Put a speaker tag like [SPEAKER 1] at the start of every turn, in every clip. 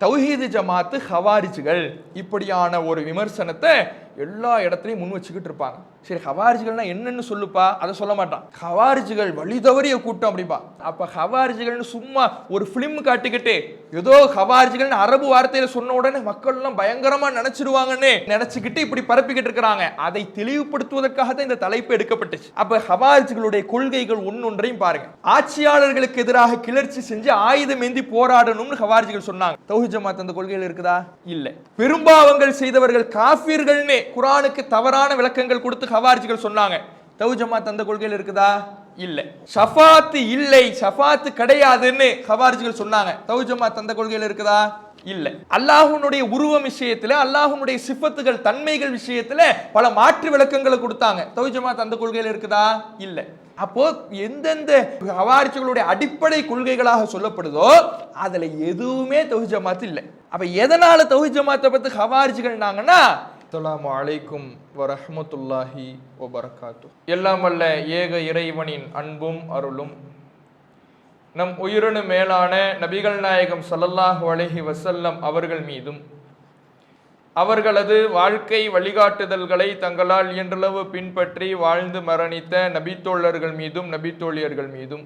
[SPEAKER 1] தௌஹீது ஜமாத்து ஹவாரிஜுகள் இப்படியான ஒரு விமர்சனத்தை எல்லா இடத்துலையும் முன் வச்சுக்கிட்டு இருப்பாங்க. சரி, ஹவாரிஜுகள்னா என்னன்னு சொல்லுப்பா, அதை சொல்ல மாட்டான். ஹவாரிஜுகள் வழி தவறிய கூட்டம் அப்படிப்பா. அப்ப ஹவாரிஜுகள்னு சும்மா ஒரு பிலிம் காட்டிக்கிட்டு ஏதோ ஹவாரிஜுகள் அரபு வார்த்தையில சொன்ன உடனே மக்கள் எல்லாம் பயங்கரமா நினைச்சிடுவாங்கன்னு நினைச்சுக்கிட்டு இப்படி பரப்பிக்கிட்டு இருக்கிறாங்க. அதை தெளிவுபடுத்துவதற்காக தான் இந்த தலைப்பு எடுக்கப்பட்டுச்சு. அப்ப ஹவாரிஜுகளுடைய கொள்கைகள் ஒன்னொன்றையும் பாருங்க. ஆட்சியாளர்களுக்கு எதிராக கிளர்ச்சி செஞ்சு ஆயுதம் ஏந்தி போராடணும்னு ஹவாரிஜுகள் சொன்னாங்க. தௌஹீத் ஜமாத் அந்த கொள்கையில் இருக்குதா? இல்ல. பெரும்பாவங்கள் செய்தவர்கள் காஃபிர்கள்னு குர்ஆனுக்கு தவறான விளக்கங்கள் கொடுத்து ஹவாரிஜுகள் சொன்னாங்க. தௌஹீத் ஜமாத் அந்த கொள்கையில் இருக்குதா? இல்ல. ஷஃபாத் இல்லை, ஷஃபாத் கிடையாதுன்னு ஹவாரிஜுகள் சொன்னாங்க. தௌஹீத் ஜமாத் அந்த கொள்கையில் இருக்குதா? இல்ல. அல்லாஹ்வுடைய உருவம் விஷயத்துல, அல்லாஹ்வுடைய சிஃபத்துகள் தன்மைகள் விஷயத்துல பல மாற்று விளக்கங்களை கொடுத்தாங்க. தௌஹீத் ஜமாத் அந்த கொள்கையில் இருக்குதா? இல்ல. அப்போ எந்தெந்த ஹவாரிஜுகளுடைய அடிப்படை கொள்கைகளாக சொல்லப்படுதோ அதுல எதுவுமே தௌஹீத் ஜமாத் இல்ல. அப்ப எதனால தௌஹீத் ஜமாத்தை பத்தி ஹவாரிஜுகள் நாங்கன்னா, அஸ்ஸலாமு அலைக்கும் வரஹ்மத்துல்லாஹி வபரகாத்துஹு. எல்லாம் வல்ல ஏக இறைவனின் அன்பும் அருளும் நம் உயிரினு மேலான நபிகள் நாயகம் ஸல்லல்லாஹு அலைஹி வஸல்லம் அவர்கள் மீதும் அவர்களது வாழ்க்கை வழிகாட்டுதல்களை தங்களால் இயன்றளவு பின்பற்றி வாழ்ந்து மரணித்த நபித்தோழர்கள் மீதும் நபித்தோழியர்கள் மீதும்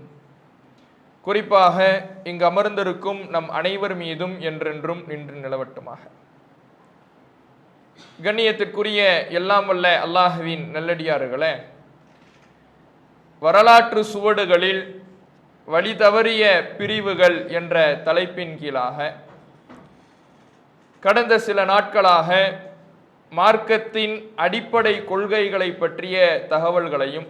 [SPEAKER 1] குறிப்பாக இங்கு அமர்ந்திருக்கும் நம் அனைவர் மீதும் என்றென்றும் நின்று நிலவட்டுமாக. கண்ணியத்திற்குரிய எல்லாம் வல்ல அல்லாஹ்வின் நல்லடியார்களே, வரலாற்று சுவடுகளில் வழி தவறிய பிரிவுகள் என்ற தலைப்பின் கீழாக கடந்த சில நாட்களாக மார்க்கத்தின் அடிப்படை கொள்கைகளை பற்றிய தகவல்களையும்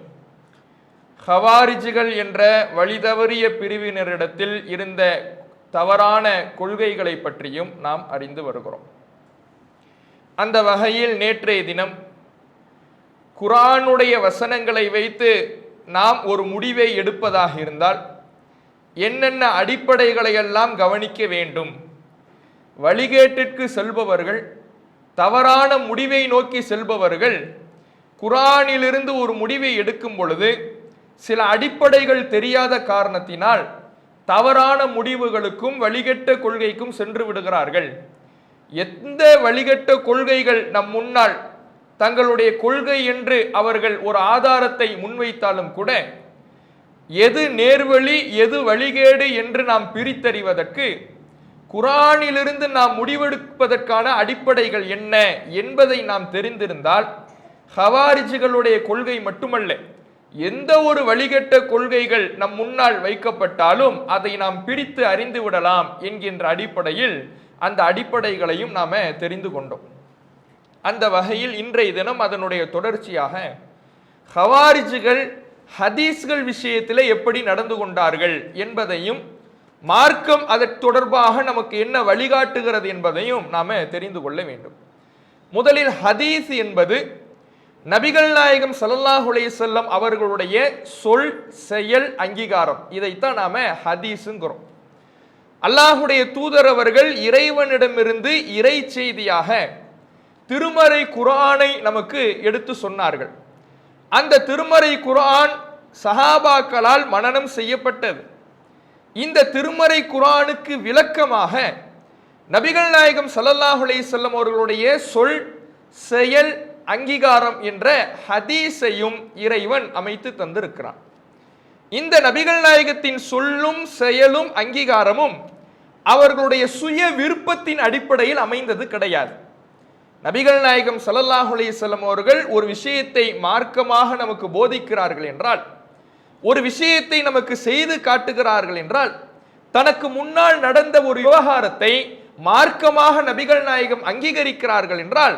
[SPEAKER 1] ஹவாரிஜுகள் என்ற வழிதவறிய பிரிவினரிடத்தில் இருந்த தவறான கொள்கைகளை பற்றியும் நாம் அறிந்து வருகிறோம். அந்த வகையில் நேற்றைய தினம் குர்ஆனுடைய வசனங்களை வைத்து நாம் ஒரு முடிவை எடுப்பதாக இருந்தால் என்னென்ன அடிப்படைகளை எல்லாம் கவனிக்க வேண்டும், வழிகேட்டிற்கு செல்பவர்கள், தவறான முடிவை நோக்கி செல்பவர்கள் குர்ஆனிலிருந்து ஒரு முடிவை எடுக்கும் பொழுது சில அடிப்படைகள் தெரியாத காரணத்தினால் தவறான முடிவுகளுக்கும் வழிகெட்ட கொள்கைக்கும் சென்று விடுகிறார்கள். எந்த வழிகெட்ட கொள்கைகள் நம் முன்னால் தங்களுடைய கொள்கை என்று அவர்கள் ஒரு ஆதாரத்தை முன்வைத்தாலும் கூட எது நேர்வழி எது வழிகேடு என்று நாம் பிரித்தறிவதற்கு குர்ஆனிலிருந்து நாம் முடிவெடுப்பதற்கான அடிப்படைகள் என்ன என்பதை நாம் தெரிந்திருந்தால் ஹவாரிஜுகளுடைய கொள்கை மட்டுமல்ல, எந்த ஒரு வழிகெட்ட கொள்கைகள் நம் முன்னால் வைக்கப்பட்டாலும் அதை நாம் பிரித்து அறிந்து விடலாம் என்கின்ற அடிப்படையில் அந்த அடிப்படைகளையும் நாம தெரிந்து கொண்டோம். அந்த வகையில் இன்றைய தினம் அதனுடைய தொடர்ச்சியாக ஹவாரிஜுகள் ஹதீஸ்கள் விஷயத்தில் எப்படி நடந்து கொண்டார்கள் என்பதையும் மார்க்கம் அதற்கு தொடர்பாக நமக்கு என்ன வழிகாட்டுகிறது என்பதையும் நாம தெரிந்து கொள்ள வேண்டும். முதலில் ஹதீஸ் என்பது நபிகள் நாயகம் ஸல்லல்லாஹு அலைஹி வஸல்லம் அவர்களுடைய சொல் செயல் அங்கீகாரம். இதைத்தான் நாம ஹதீஸ்ங்கிறோம். அல்லாஹுடைய தூதர் அவர்கள் இறைவனிடமிருந்து இறை செய்தியாக திருமறை குர்ஆனை நமக்கு எடுத்து சொன்னார்கள். அந்த திருமறை குர்ஆன் சஹாபாக்களால் மனனம் செய்யப்பட்டது. இந்த திருமறை குர்ஆனுக்கு விளக்கமாக நபிகள் நாயகம் ஸல்லல்லாஹு அலைஹி வஸல்லம் அவர்களுடைய சொல் செயல் அங்கீகாரம் என்ற ஹதீஸையும் இறைவன் அமைத்து தந்திருக்கிறான். இந்த நபிகள் நாயகத்தின் சொல்லும் செயலும் அங்கீகாரமும் அவர்களுடைய சுய விருப்பத்தின் அடிப்படையில் அமைந்தது கிடையாது. நபிகள் நாயகம் ஸல்லல்லாஹு அலைஹி வஸல்லம் அவர்கள் ஒரு விஷயத்தை மார்க்கமாக நமக்கு போதிக்கிறார்கள் என்றால், ஒரு விஷயத்தை நமக்கு செய்து காட்டுகிறார்கள் என்றால், தனக்கு முன்னால் நடந்த ஒரு விவகாரத்தை மார்க்கமாக நபிகள் நாயகம் அங்கீகரிக்கிறார்கள் என்றால்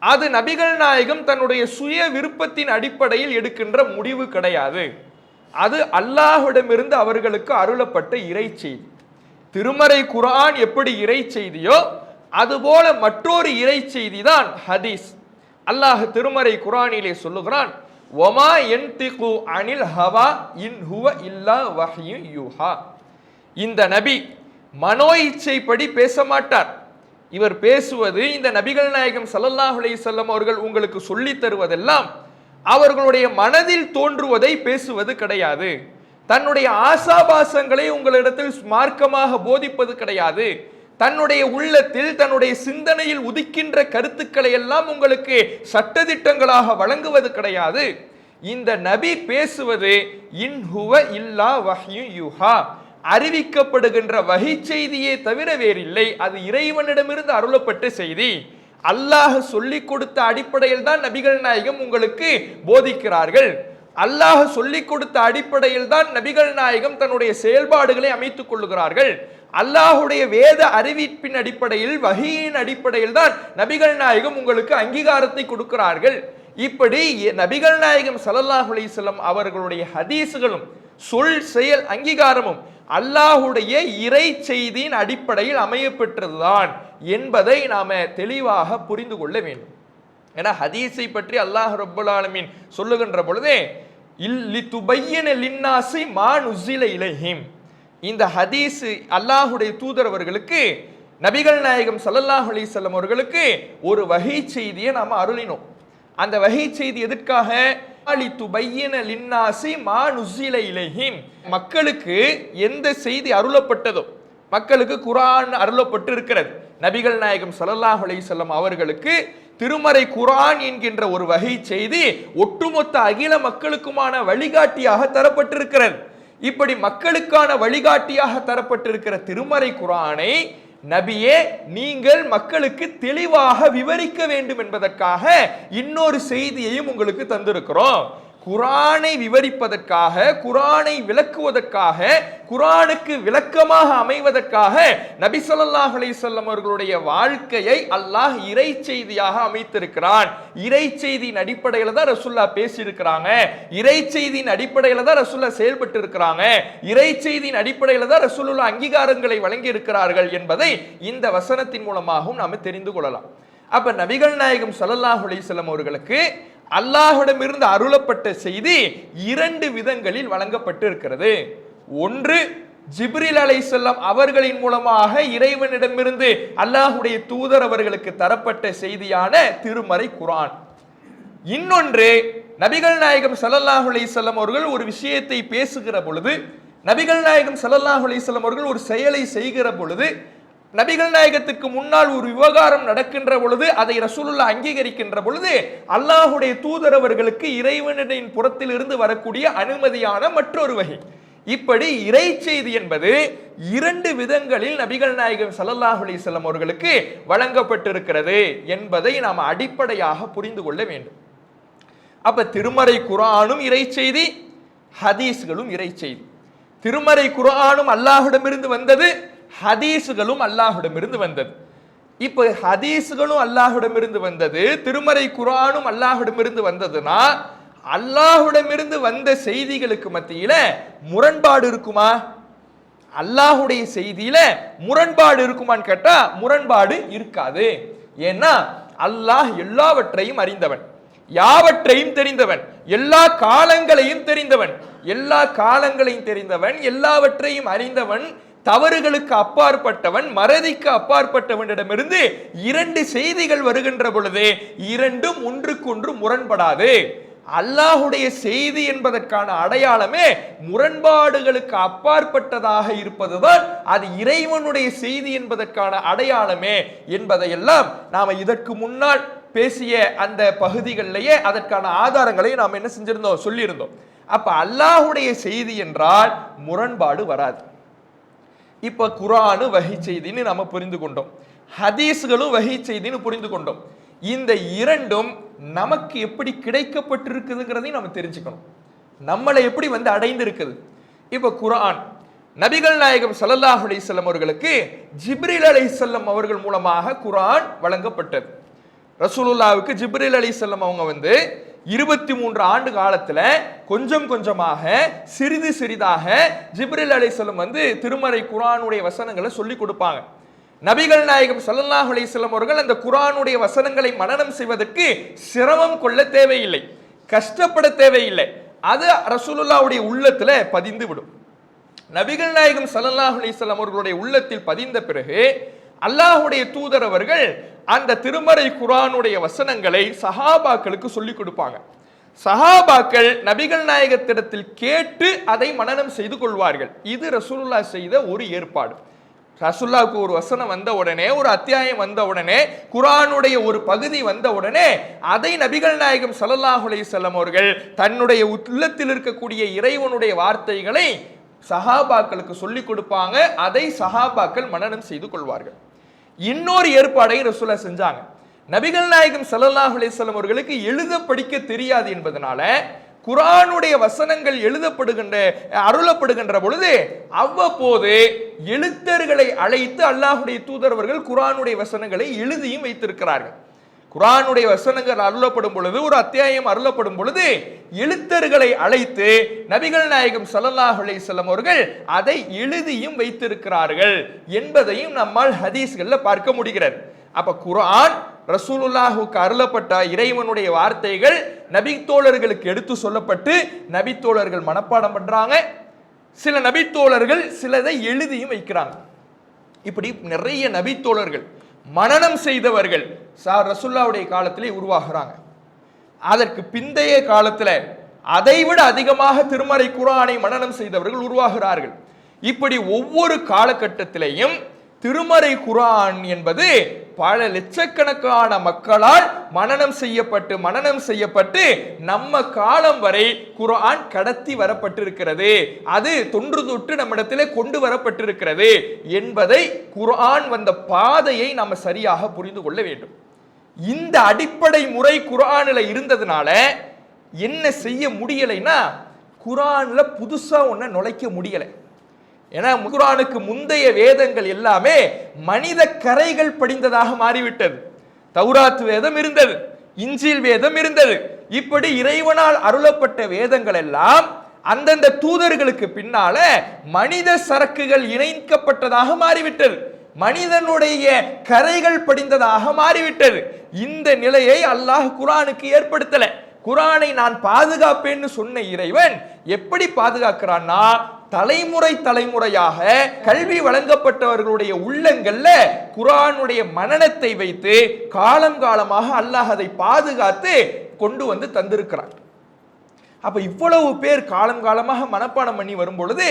[SPEAKER 1] அது நபிகள் நாயகம் தன்னுடைய சுய விருப்பத்தின் அடிப்படையில் எடுக்கின்ற முடிவு கிடையாது. அது அல்லாஹ்விடமிருந்து அவர்களுக்கு அருளப்பட்ட இறை செய்தி. திருமறை குர்ஆன் எப்படி இறை செய்தியோ அதுபோல மற்றொரு இறை செய்தி தான் ஹதீஸ். அல்லாஹ் திருமறை குர்ஆனிலே சொல்லுகிறான், வமா யன்திகு அனில் ஹவா இன் ஹுவ இல்லா வஹ்யு யூஹா. இந்த நபி மனோ இச்சைப்படி பேச மாட்டார். இவர் பேசுவது, இந்த நபிகள் நாயகம் ஸல்லல்லாஹு அலைஹி வஸல்லம் அவர்கள் உங்களுக்கு சொல்லி தருவதெல்லாம் அவர்களுடைய மனதில் தோன்றுவதை பேசுவது கிடையாது. தன்னுடைய ஆசாபாசங்களை உங்களிடத்தில் மார்க்கமாக போதிப்பது கிடையாது. தன்னுடைய உள்ளத்தில் தன்னுடைய சிந்தனையில் உதிக்கின்ற கருத்துக்களை எல்லாம் உங்களுக்கு சட்டதிட்டங்களாக வழங்குவது கிடையாது. இந்த நபி பேசுவது இன்ஹுவ இல்லா வஹ்யு யுஹா, அறிவிக்கப்படுகின்ற வஹி செய்தியே தவிர வேறில்லை. அது இறைவனிடமிருந்து அருளப்பட்ட செய்தி. அல்லாஹ் சொல்லிக் கொடுத்த அடிப்படையில் தான் நபிகள் நாயகம் உங்களுக்கு போதிக்கிறார்கள். அல்லாஹ் சொல்லிக் கொடுத்த அடிப்படையில் தான் நபிகள் நாயகம் தன்னுடைய செயல்பாடுகளை அமைத்துக் கொள்ளுகிறார்கள். அல்லாஹுடைய வேத அறிவிப்பின் அடிப்படையில், வஹியின் அடிப்படையில் தான் நபிகள் நாயகம் உங்களுக்கு அங்கீகாரத்தை கொடுக்கிறார்கள். இப்படி நபிகள் நாயகம் ஸல்லல்லாஹு அலைஹி வஸல்லம் அவர்களுடைய ஹதீஸ்களும் சொல் செயல் அங்கீகாரமும் அல்லாஹுடைய இறை செய்தியின் அடிப்படையில் அமையப்பெற்றதுதான் என்பதை நாம தெளிவாக புரிந்து கொள்ள வேண்டும். ஏன்னா ஹதீஸை பற்றி அல்லாஹ் ரப்பல் ஆலமீன் சொல்லுகின்ற பொழுதே லிதுபய்யின லின்னாஸி மா நுஸில இலைஹிம், இந்த ஹதீஸ் அல்லாஹுடைய தூதர் அவர்களுக்கு, நபிகள் நாயகம் ஸல்லல்லாஹு அலைஹி வஸல்லம் அவர்களுக்கு ஒரு வஹி செய்தியை நாம அருளினோம். அந்த வஹி செய்தி எதற்காக? லிதுபய்யின லின்னாஸி மா நுஸில இலைஹிம், மக்களுக்கு எந்த செய்தி அருளப்பட்டதோ, மக்களுக்கு குர்ஆன் அருளப்பட்டு இருக்கிறது. நபிகள் நாயகம் ஸல்லல்லாஹு அலைஹி வஸல்லம் அவர்களுக்கு திருமறை குர்ஆன் என்கின்ற ஒரு வகை செய்தி ஒட்டுமொத்த அகில மக்களுக்குமான வழிகாட்டியாக தரப்பட்டிருக்கிறது. இப்படி மக்களுக்கான வழிகாட்டியாக தரப்பட்டிருக்கிற திருமறை குர்ஆனை நபியே நீங்கள் மக்களுக்கு தெளிவாக விவரிக்க வேண்டும் என்பதற்காக இன்னொரு செய்தியையும் உங்களுக்கு தந்திருக்கிறோம். குர்ஆனை விவரிப்பதற்காக, குர்ஆனை விளக்குவதற்காக, குர்ஆனுக்கு விளக்கமாக அமைவதற்காக நபி ஸல்லல்லாஹு அலைஹி வஸல்லம் அவர்களுடைய வாழ்க்கையை அல்லாஹ் இறை செய்தியாக அமைத்திருக்கிறான். இறை செய்தியின் அடிப்படையில் தான் ரசூலுல்லாஹ் பேசியிருக்கிறாங்க. இறை செய்தியின் அடிப்படையில் தான் ரசூலுல்லாஹ் செயல்பட்டு இருக்கிறாங்க. இறை செய்தியின் அடிப்படையில் தான் ரசூலுல்லாஹ் அங்கீகாரங்களை வழங்கி இருக்கிறார்கள் என்பதை இந்த வசனத்தின் மூலமாகவும் நாம் தெரிந்து கொள்ளலாம். அப்ப நபிகள் நாயகம் ஸல்லல்லாஹு அலைஹி வஸல்லம் அவர்களுக்கு அல்லாஹ்விடமிருந்து அருளப்பட்ட செய்தி இரண்டு விதங்களில் வழங்கப்பட்டு இருக்கிறது. ஒன்று, ஜிப்ரீல் அலைஹிஸ்ஸலாம் அவர்களின் மூலமாக இறைவனிடமிருந்து அல்லாஹ்வுடைய தூதர் அவர்களுக்கு தரப்பட்ட செய்தியான திருமறை குர்ஆன். இன்னொன்று, நபிகள் நாயகம் ஸல்லல்லாஹு அலைஹி வஸல்லம் அவர்கள் ஒரு விஷயத்தை பேசுகிற பொழுது, நபிகள் நாயகம் ஸல்லல்லாஹு அலைஹி வஸல்லம் அவர்கள் ஒரு செயலை செய்கிற பொழுது, நபிகள் நாயகத்துக்கு முன்னால் ஒரு விவகாரம் நடக்கின்ற பொழுது அதை ரசூலுல்லாஹ் அங்கீகரிக்கின்ற பொழுது அல்லாஹுடைய தூதர் அவர்களுக்கு இறைவனின் புறத்தில் இருந்து வரக்கூடிய அனுமதியான மற்றொரு வகை. இப்படி இறை செய்தி என்பது இரண்டு விதங்களில் நபிகள் நாயகம் ஸல்லல்லாஹு அலைஹி வஸல்லம் அவர்களுக்கு வழங்கப்பட்டிருக்கிறது என்பதை நாம் அடிப்படையாக புரிந்து கொள்ள வேண்டும். அப்ப திருமறை குர்ஆனும் இறை செய்தி, ஹதீஸ்களும் இறை செய்தி. திருமறை குர்ஆனும் அல்லாஹ்விடமிருந்து வந்தது, ஹதீஸ்களும் அல்லாஹ்விடமிருந்து வந்தது. இப்ப ஹதீஸ்களும் அல்லாஹ்விடமிருந்து வந்தது, திருமறை குர்ஆனும் அல்லாஹ்விடமிருந்து வந்ததுன்னா அல்லாஹ்விடமிருந்து வந்த செய்திகளுக்கு மத்தியில முரண்பாடு இருக்குமா? அல்லாஹ்வுடைய செய்தியில முரண்பாடு இருக்குமான்னு கேட்டா முரண்பாடு இருக்காது. ஏன்னா அல்லாஹ் எல்லாவற்றையும் அறிந்தவன், யாவற்றையும் தெரிந்தவன், எல்லா காலங்களையும் தெரிந்தவன், எல்லா காலங்களையும் தெரிந்தவன், எல்லாவற்றையும் அறிந்தவன், தவறுகளுக்கு அப்பாற்பட்டவன், மறதிக்கு அப்பாற்பட்டவனிடமிருந்து இரண்டு செய்திகள் வருகின்ற பொழுது இரண்டும் ஒன்றுக்கொன்று முரண்படாது. அல்லாஹுடைய செய்தி என்பதற்கான அடையாளமே முரண்பாடுகளுக்கு அப்பாற்பட்டதாக இருப்பதுதான் அது இறைவனுடைய செய்தி என்பதற்கான அடையாளமே என்பதையெல்லாம் நாம இதற்கு முன்னால் பேசிய அந்த பகுதிகளிலேயே அதற்கான ஆதாரங்களை நாம் என்ன செஞ்சிருந்தோம், சொல்லியிருந்தோம். அப்ப அல்லாஹுடைய செய்தி என்றால் முரண்பாடு வராது. இப்ப குர்ஆனு வஹி செய்தின்னு நாம புரிந்து கொண்டோம், ஹதீஸ்களும் வஹி செய்தின்னு புரிந்து கொண்டோம். இந்த இரண்டும் நமக்கு எப்படி கிடைக்கப்பட்டிருக்குதுங்கிறதையும் நம்ம தெரிஞ்சுக்கணும். நம்மளை எப்படி அடைந்து இருக்குது. இப்ப குர்ஆன் நபிகள் நாயகம் ஸல்லல்லாஹு அலைஹி வஸல்லம் அவர்களுக்கு ஜிப்ரீல் அலைஹிஸ்ஸலாம் அவர்கள் மூலமாக குர்ஆன் வழங்கப்பட்டது. ரசூலுல்லாஹ்வுக்கு ஜிப்ரீல் அலைஹிஸ்ஸலாம் அவங்க 23 ஆண்டு காலத்துல கொஞ்சம் கொஞ்சமாக சிறிது சிறிதாக ஜிப்ரீல் அலைஹிஸ்ஸலாம் திருமறை குர்ஆனுடைய வசனங்களை சொல்லி கொடுப்பாங்க. நபிகள் நாயகம் ஸல்லல்லாஹு அலைஹி வஸல்லம் அவர்கள் அந்த குர்ஆனுடைய வசனங்களை மனனம் செய்வதற்கு சிரமம் கொள்ள தேவையில்லை, கஷ்டப்பட தேவையில்லை. அது ரசூலுல்லாஹ்வுடைய உள்ளத்துல பதிந்து விடும். நபிகள் நாயகம் ஸல்லல்லாஹு அலைஹி வஸல்லம் அவர்களுடைய உள்ளத்தில் பதிந்த பிறகு அல்லாஹ்வுடைய தூதர் அவர்கள் அந்த திருமறை குர்ஆனுடைய வசனங்களை சஹாபாக்களுக்கு சொல்லிக் கொடுப்பாங்க. சஹாபாக்கள் நபிகள் நாயகத்திடத்தில் கேட்டு அதை மனனம் செய்து கொள்வார்கள். இது ரசூலுல்லாஹ் செய்த ஒரு ஏற்பாடு. ரசூலுல்லாஹ்வுக்கு ஒரு வசனம் வந்த உடனே, ஒரு அத்தியாயம் வந்த உடனே, குர்ஆனுடைய ஒரு பகுதி வந்த உடனே அதை நபிகள் நாயகம் ஸல்லல்லாஹு அலைஹி வஸல்லம் அவர்கள் தன்னுடைய உள்ளத்தில் இருக்கக்கூடிய இறைவனுடைய வார்த்தைகளை சஹாபாக்களுக்கு சொல்லிக் கொடுப்பாங்க. அதை சஹாபாக்கள் மனனம் செய்து கொள்வார்கள். இன்னொரு ஏற்பாடை ரசூலுல்லாஹ் செஞ்சாங்க. நபிகள் நாயகம் ஸல்லல்லாஹு அலைஹி வஸல்லம் அவர்களுக்கு எழுத படிக்க தெரியாது என்பதனால குர்ஆனுடைய வசனங்கள் அருளப்படுகின்ற பொழுது அவ்வப்போது எழுத்தர்களை அழைத்து அல்லாஹ்வுடைய தூதரவர்கள் குர்ஆனுடைய வசனங்களை எழுதியும் வைத்திருக்கிறார்கள். குர்ஆனுடைய வசனங்கள் அருளப்படும் பொழுது, ஒரு அத்தியாயம் அருளப்படும் பொழுது எழுத்தர்களை அழைத்து நபிகள் நாயகம் ஸல்லல்லாஹு அலைஹி வஸல்லம் அவர்கள் அதை எழுதியும் வைத்திருக்கிறார்கள் என்பதையும் நம்மால் ஹதீஸ்கள்ல பார்க்க முடிகிறது. அப்ப குர்ஆன் ரசூலுல்லாஹுக்கு அருளப்பட்ட இறைவனுடைய வார்த்தைகள் நபித்தோழர்களுக்கு எடுத்து சொல்லப்பட்டு நபித்தோழர்கள் மனப்பாடம் பண்றாங்க. சில நபித்தோழர்கள் சிலதை எழுதியும் வைக்கிறாங்க. இப்படி நிறைய நபித்தோழர்கள் மனனம் செய்தவர்கள் ரசூலுல்லாஹ்வுடைய காலத்திலே உருவாகிறாங்க. அதற்கு பிந்தைய காலத்துல அதைவிட அதிகமாக திருமறை குர்ஆனை மனனம் செய்தவர்கள் உருவாகிறார்கள். இப்படி ஒவ்வொரு காலகட்டத்திலேயும் திருமறை குர்ஆன் என்பது பல லட்சக்கணக்கான மக்களால் மனனம் செய்யப்பட்டு நம்ம காலம் வரை குர்ஆன் கடத்தி வரப்பட்டிருக்கிறது. அது தொன்று தொட்டு நம்மிடத்திலே கொண்டு வரப்பட்டிருக்கிறது என்பதை, குர்ஆன் வந்த பாதையை நாம சரியாக புரிந்து கொள்ள வேண்டும். இந்த அடிப்படை முறை குர்ஆன்ல இருந்ததுனால என்ன செய்ய முடியலைன்னா, குர்ஆன்ல புதுசா ஒன்ன நுழைக்க முடியலை. ஏன்னா குர்ஆனுக்கு முந்தைய வேதங்கள் எல்லாமே மனித கரைகள் படிந்ததாக மாறிவிட்டது. தௌராத் வேதம் இருந்தது, இன்ஜீல் வேதம் இருந்தது. இப்படி இறைவனால் அருளப்பட்ட வேதங்கள் எல்லாம் அந்தந்த தூதர்களுக்கு பின்னால மனித சரக்குகள் இணைக்கப்பட்டதாக மாறிவிட்டது. மனிதனுடைய கரைகள் படிந்ததாக மாறிவிட்டது. இந்த நிலையை அல்லாஹ் குர்ஆனுக்கு ஏற்படுத்தல. குர்ஆனை நான் பாதுகாப்பேன்னு சொன்ன இறைவன் எப்படி பாதுகாக்கிறான்னா, தலைமுறையாக கல்வி வழங்கப்பட்டவர்களுடைய உள்ளங்கள்ல குர்ஆனுடைய மனனத்தை வைத்து காலம் காலமாக அல்லாஹ் அதை பாதுகாத்து கொண்டு வந்து தந்திருக்கிறான். அப்ப இவ்வளவு பேர் காலம் காலமாக மனப்பாடம் பண்ணி வரும் பொழுது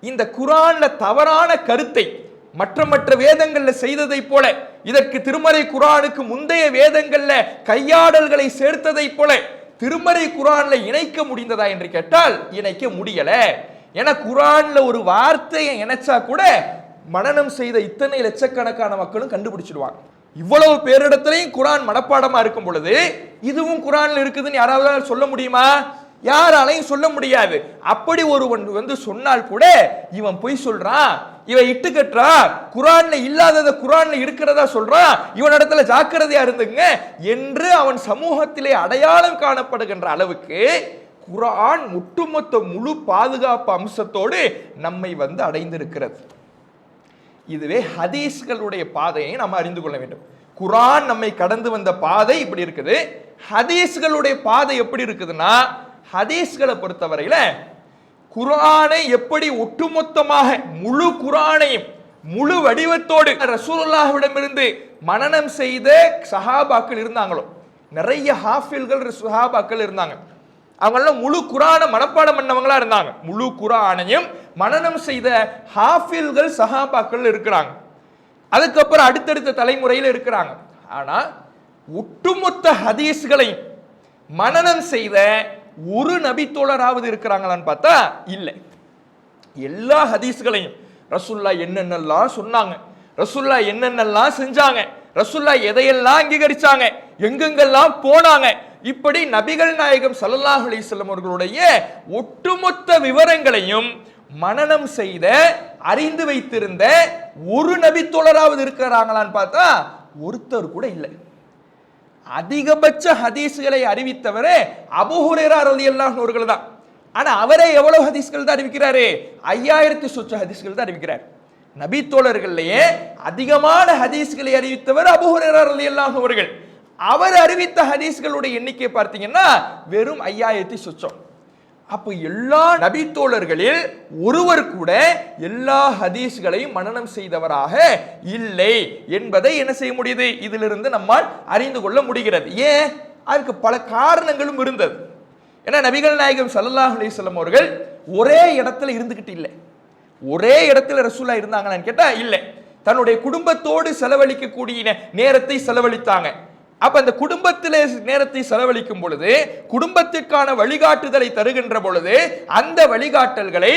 [SPEAKER 1] இந்த குர்ஆன்ல தவறான கருத்தை மற்ற வேதங்கள்ல செய்ததை போல, இதற்கு திருமறை குர்ஆனுக்கு முந்தைய வேதங்கள்ல கையாடல்களை சேர்த்ததை போல திருமறை குர்ஆன்ல இணைக்க முடிந்ததா என்று கேட்டால் இணைக்க முடியல. ஏன்னா குர்ஆன்ல ஒரு வார்த்தையை இணைச்சா கூட மனனம் செய்த இத்தனை லட்சக்கணக்கான மக்களும் கண்டுபிடிச்சிடுவாங்க. இவ்வளவு பேரிடத்திலையும் குர்ஆன் மனப்பாடமா இருக்கும் பொழுது இதுவும் குர்ஆன்ல இருக்குதுன்னு யாராவது சொல்ல முடியுமா? யாராலையும் சொல்ல முடியாது. அப்படி ஒருவன் வந்து சொன்னால் கூட இவன் பொய் சொல்றான், இவன் இட்டு கட்டுறான், குர்ஆன்ல இல்லாதத குர்ஆன்ல இருக்கிறதா சொல்றான், இவன் இடத்துல ஜாக்கிரதையா இருந்துங்க என்று அவன் சமூகத்திலே அடையாளம் காணப்படுகின்ற அளவுக்கு குர்ஆன் ஒட்டுமொத்த முழு பாதுகாப்பு அம்சத்தோடு நம்மை வந்து அடைந்திருக்கிறது. இதுவே ஹதீஸ்களுடைய பாதையை நாம் அறிந்து கொள்ள வேண்டும். குர்ஆன் நம்மை கடந்து வந்த பாதை இப்படி இருக்குது. ஹதீஸ்களுடைய பாதை எப்படி இருக்குதுன்னா, ஹதீஸ்களை பொறுத்தவரையில குர்ஆனை எப்படி ஒட்டுமொத்தமாக முழு குர்ஆனையும் முழு வடிவத்தோடு ரசூலுல்லாஹ்விடமிருந்து மனனம் செய்த சஹாபாக்கள் இருந்தாங்களோ, நிறைய ஹாஃபில்கள் சஹாபாக்கள் இருந்தாங்க. அவங்களாம் முழு குர்ஆனை மனப்பாடம் பண்ணவங்களா இருந்தாங்க. முழு குர்ஆனையும் மனனம் செய்த ஹாஃபில்கள் சஹாபாக்கள் இருக்கிறாங்க. அதுக்கப்புறம் அடுத்தடுத்த தலைமுறையில் இருக்கிறாங்க. ஆனா ஒட்டுமொத்த ஹதீஸ்களையும் மனனம் செய்த ஒரு நபித்தோழராவது இருக்கிறாங்களான்னு பார்த்தா இல்லை. எல்லா ஹதீஸ்களையும் ரசூலுல்லாஹ் என்னென்னலாம் சொன்னாங்க, ரசூலுல்லாஹ் என்னென்னலாம் செஞ்சாங்க, ரசூலுல்லாஹ் எதையெல்லாம் அங்கீகரிச்சாங்க, எங்கெங்கெல்லாம் போனாங்க, இப்படி நபிகள் நாயகம் ஸல்லல்லாஹு அலைஹி வஸல்லம் அவர்களுடைய ஒட்டுமொத்த விவரங்களையும் மனனம் செய்த அறிந்து வைத்திருந்த ஒரு நபித்தோழராவது இருக்கிறாங்களான்னு பார்த்தா ஒருத்தர் கூட இல்லை. அதிகபட்ச ஹதீஸ்களை அறிவித்தவரே அபூ ஹுரைரா ரலியல்லாஹு அன்ஹு அவர்கள் தான். ஆனா அவரே எவ்வளவு ஹதீஸ்கள் தான் அறிவிக்கிறாரு? 5000 சொச்ச ஹதீஸ்கள் தான் அறிவிக்கிறார். நபி தோழர்கள்லயே அதிகமான ஹதீஸ்களை அறிவித்தவர் அபூ ஹுரைரா ரலியல்லாஹு அன்ஹு அவர்கள். அவர் அறிவித்த ஹதீஸ்களுடைய எண்ணிக்கை பார்த்தீங்கன்னா வெறும் 5000 சொச்சம். அப்போ எல்லா நபி தோழர்களில் ஒருவர் கூட எல்லா ஹதீஸ்களையும் மனனம் செய்தவராக இல்லை என்பதை என்ன செய்ய முடியுது? இதிலிருந்து நம்மால் அறிந்து கொள்ள முடிகிறது. ஏன்? அதுக்கு பல காரணங்களும் இருந்தது. ஏன்னா நபிகள் நாயகம் ஸல்லல்லாஹு அலைஹி வஸல்லம் அவர்கள் ஒரே இடத்துல இருந்துகிட்டு இல்லை. ஒரே இடத்துல ரசூலுல்லாஹ் இருந்தாங்களான்னு கேட்டா இல்லை. தன்னுடைய குடும்பத்தோடு செலவழிக்கக்கூடிய நேரத்தை செலவழித்தாங்க. அப்ப அந்த குடும்பத்திலே நேரத்தை செலவழிக்கும் பொழுது, குடும்பத்திற்கான வழிகாட்டுதலை தருகின்ற பொழுது, அந்த வழிகாட்டல்களை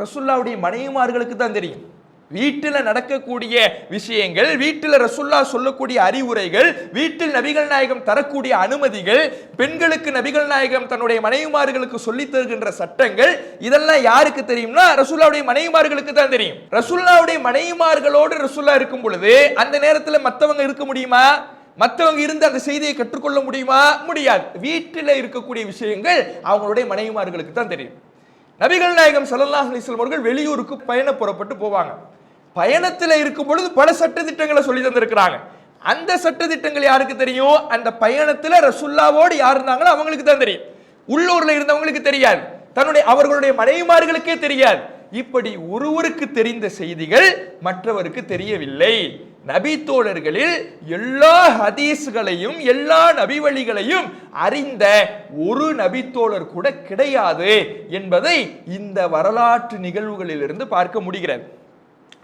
[SPEAKER 1] ரசூலுல்லாஹ்வுடைய மனைவிமார்களுக்கு தான் தெரியும். வீட்டில் நடக்கக்கூடிய விஷயங்கள், வீட்டில் ரசூலுல்லாஹ் சொல்லக்கூடிய அறிவுரைகள், வீட்டில் நபிகள் நாயகம் தரக்கூடிய அனுமதிகள், பெண்களுக்கு நபிகள் நாயகம் தன்னுடைய மனைவிமார்களுக்கு சொல்லித் தருகின்ற சட்டங்கள், இதெல்லாம் யாருக்கு தெரியும்னா ரசூலுல்லாஹ்வுடைய மனைவிமார்களுக்கு தான் தெரியும். ரசூலுல்லாஹ்வுடைய மனைவிமார்களோடு ரசூலுல்லாஹ் இருக்கும் பொழுது அந்த நேரத்தில் மற்றவங்க இருக்க முடியுமா? மற்றவங்க இருந்து அந்த செய்தியை கற்றுக்கொள்ள முடியுமா? முடியாது. வீட்டில் இருக்கக்கூடிய விஷயங்கள் அவங்களுடைய மனைவிமார்களுக்கு தான் தெரியும். நபிகள் நாயகம் ஸல்லல்லாஹு அலைஹி வஸல்லம் அவர்கள் வெளியூருக்கு பயணம் புறப்பட்டு போவாங்க. பயணத்தில் இருக்கும் பொழுது பல சட்டதிட்டங்களை சொல்லி தந்திருக்கிறாங்க. அந்த சட்டதிட்டங்கள் யாருக்கு தெரியும்? அந்த பயணத்தில் ரசூலுல்லாஹ்வோடு யார் இருந்தாங்களோ அவங்களுக்கு தான் தெரியும். உள்ளூர்ல இருந்தவங்களுக்கு தெரியாது, அவர்களுடைய மனைவிமார்களுக்கே தெரியாது. இப்படி ஒருவருக்கு தெரிந்த செய்திகள் மற்றவருக்கு தெரியவில்லை. நபி தோழர்களில் எல்லா ஹதீஸ்களையும் எல்லா நபி வழிகளையும் அறிந்த ஒரு நபி தோழர் கூட கிடையாது என்பதை இந்த வரலாற்று நிகழ்வுகளிலிருந்து பார்க்க முடிகிறது.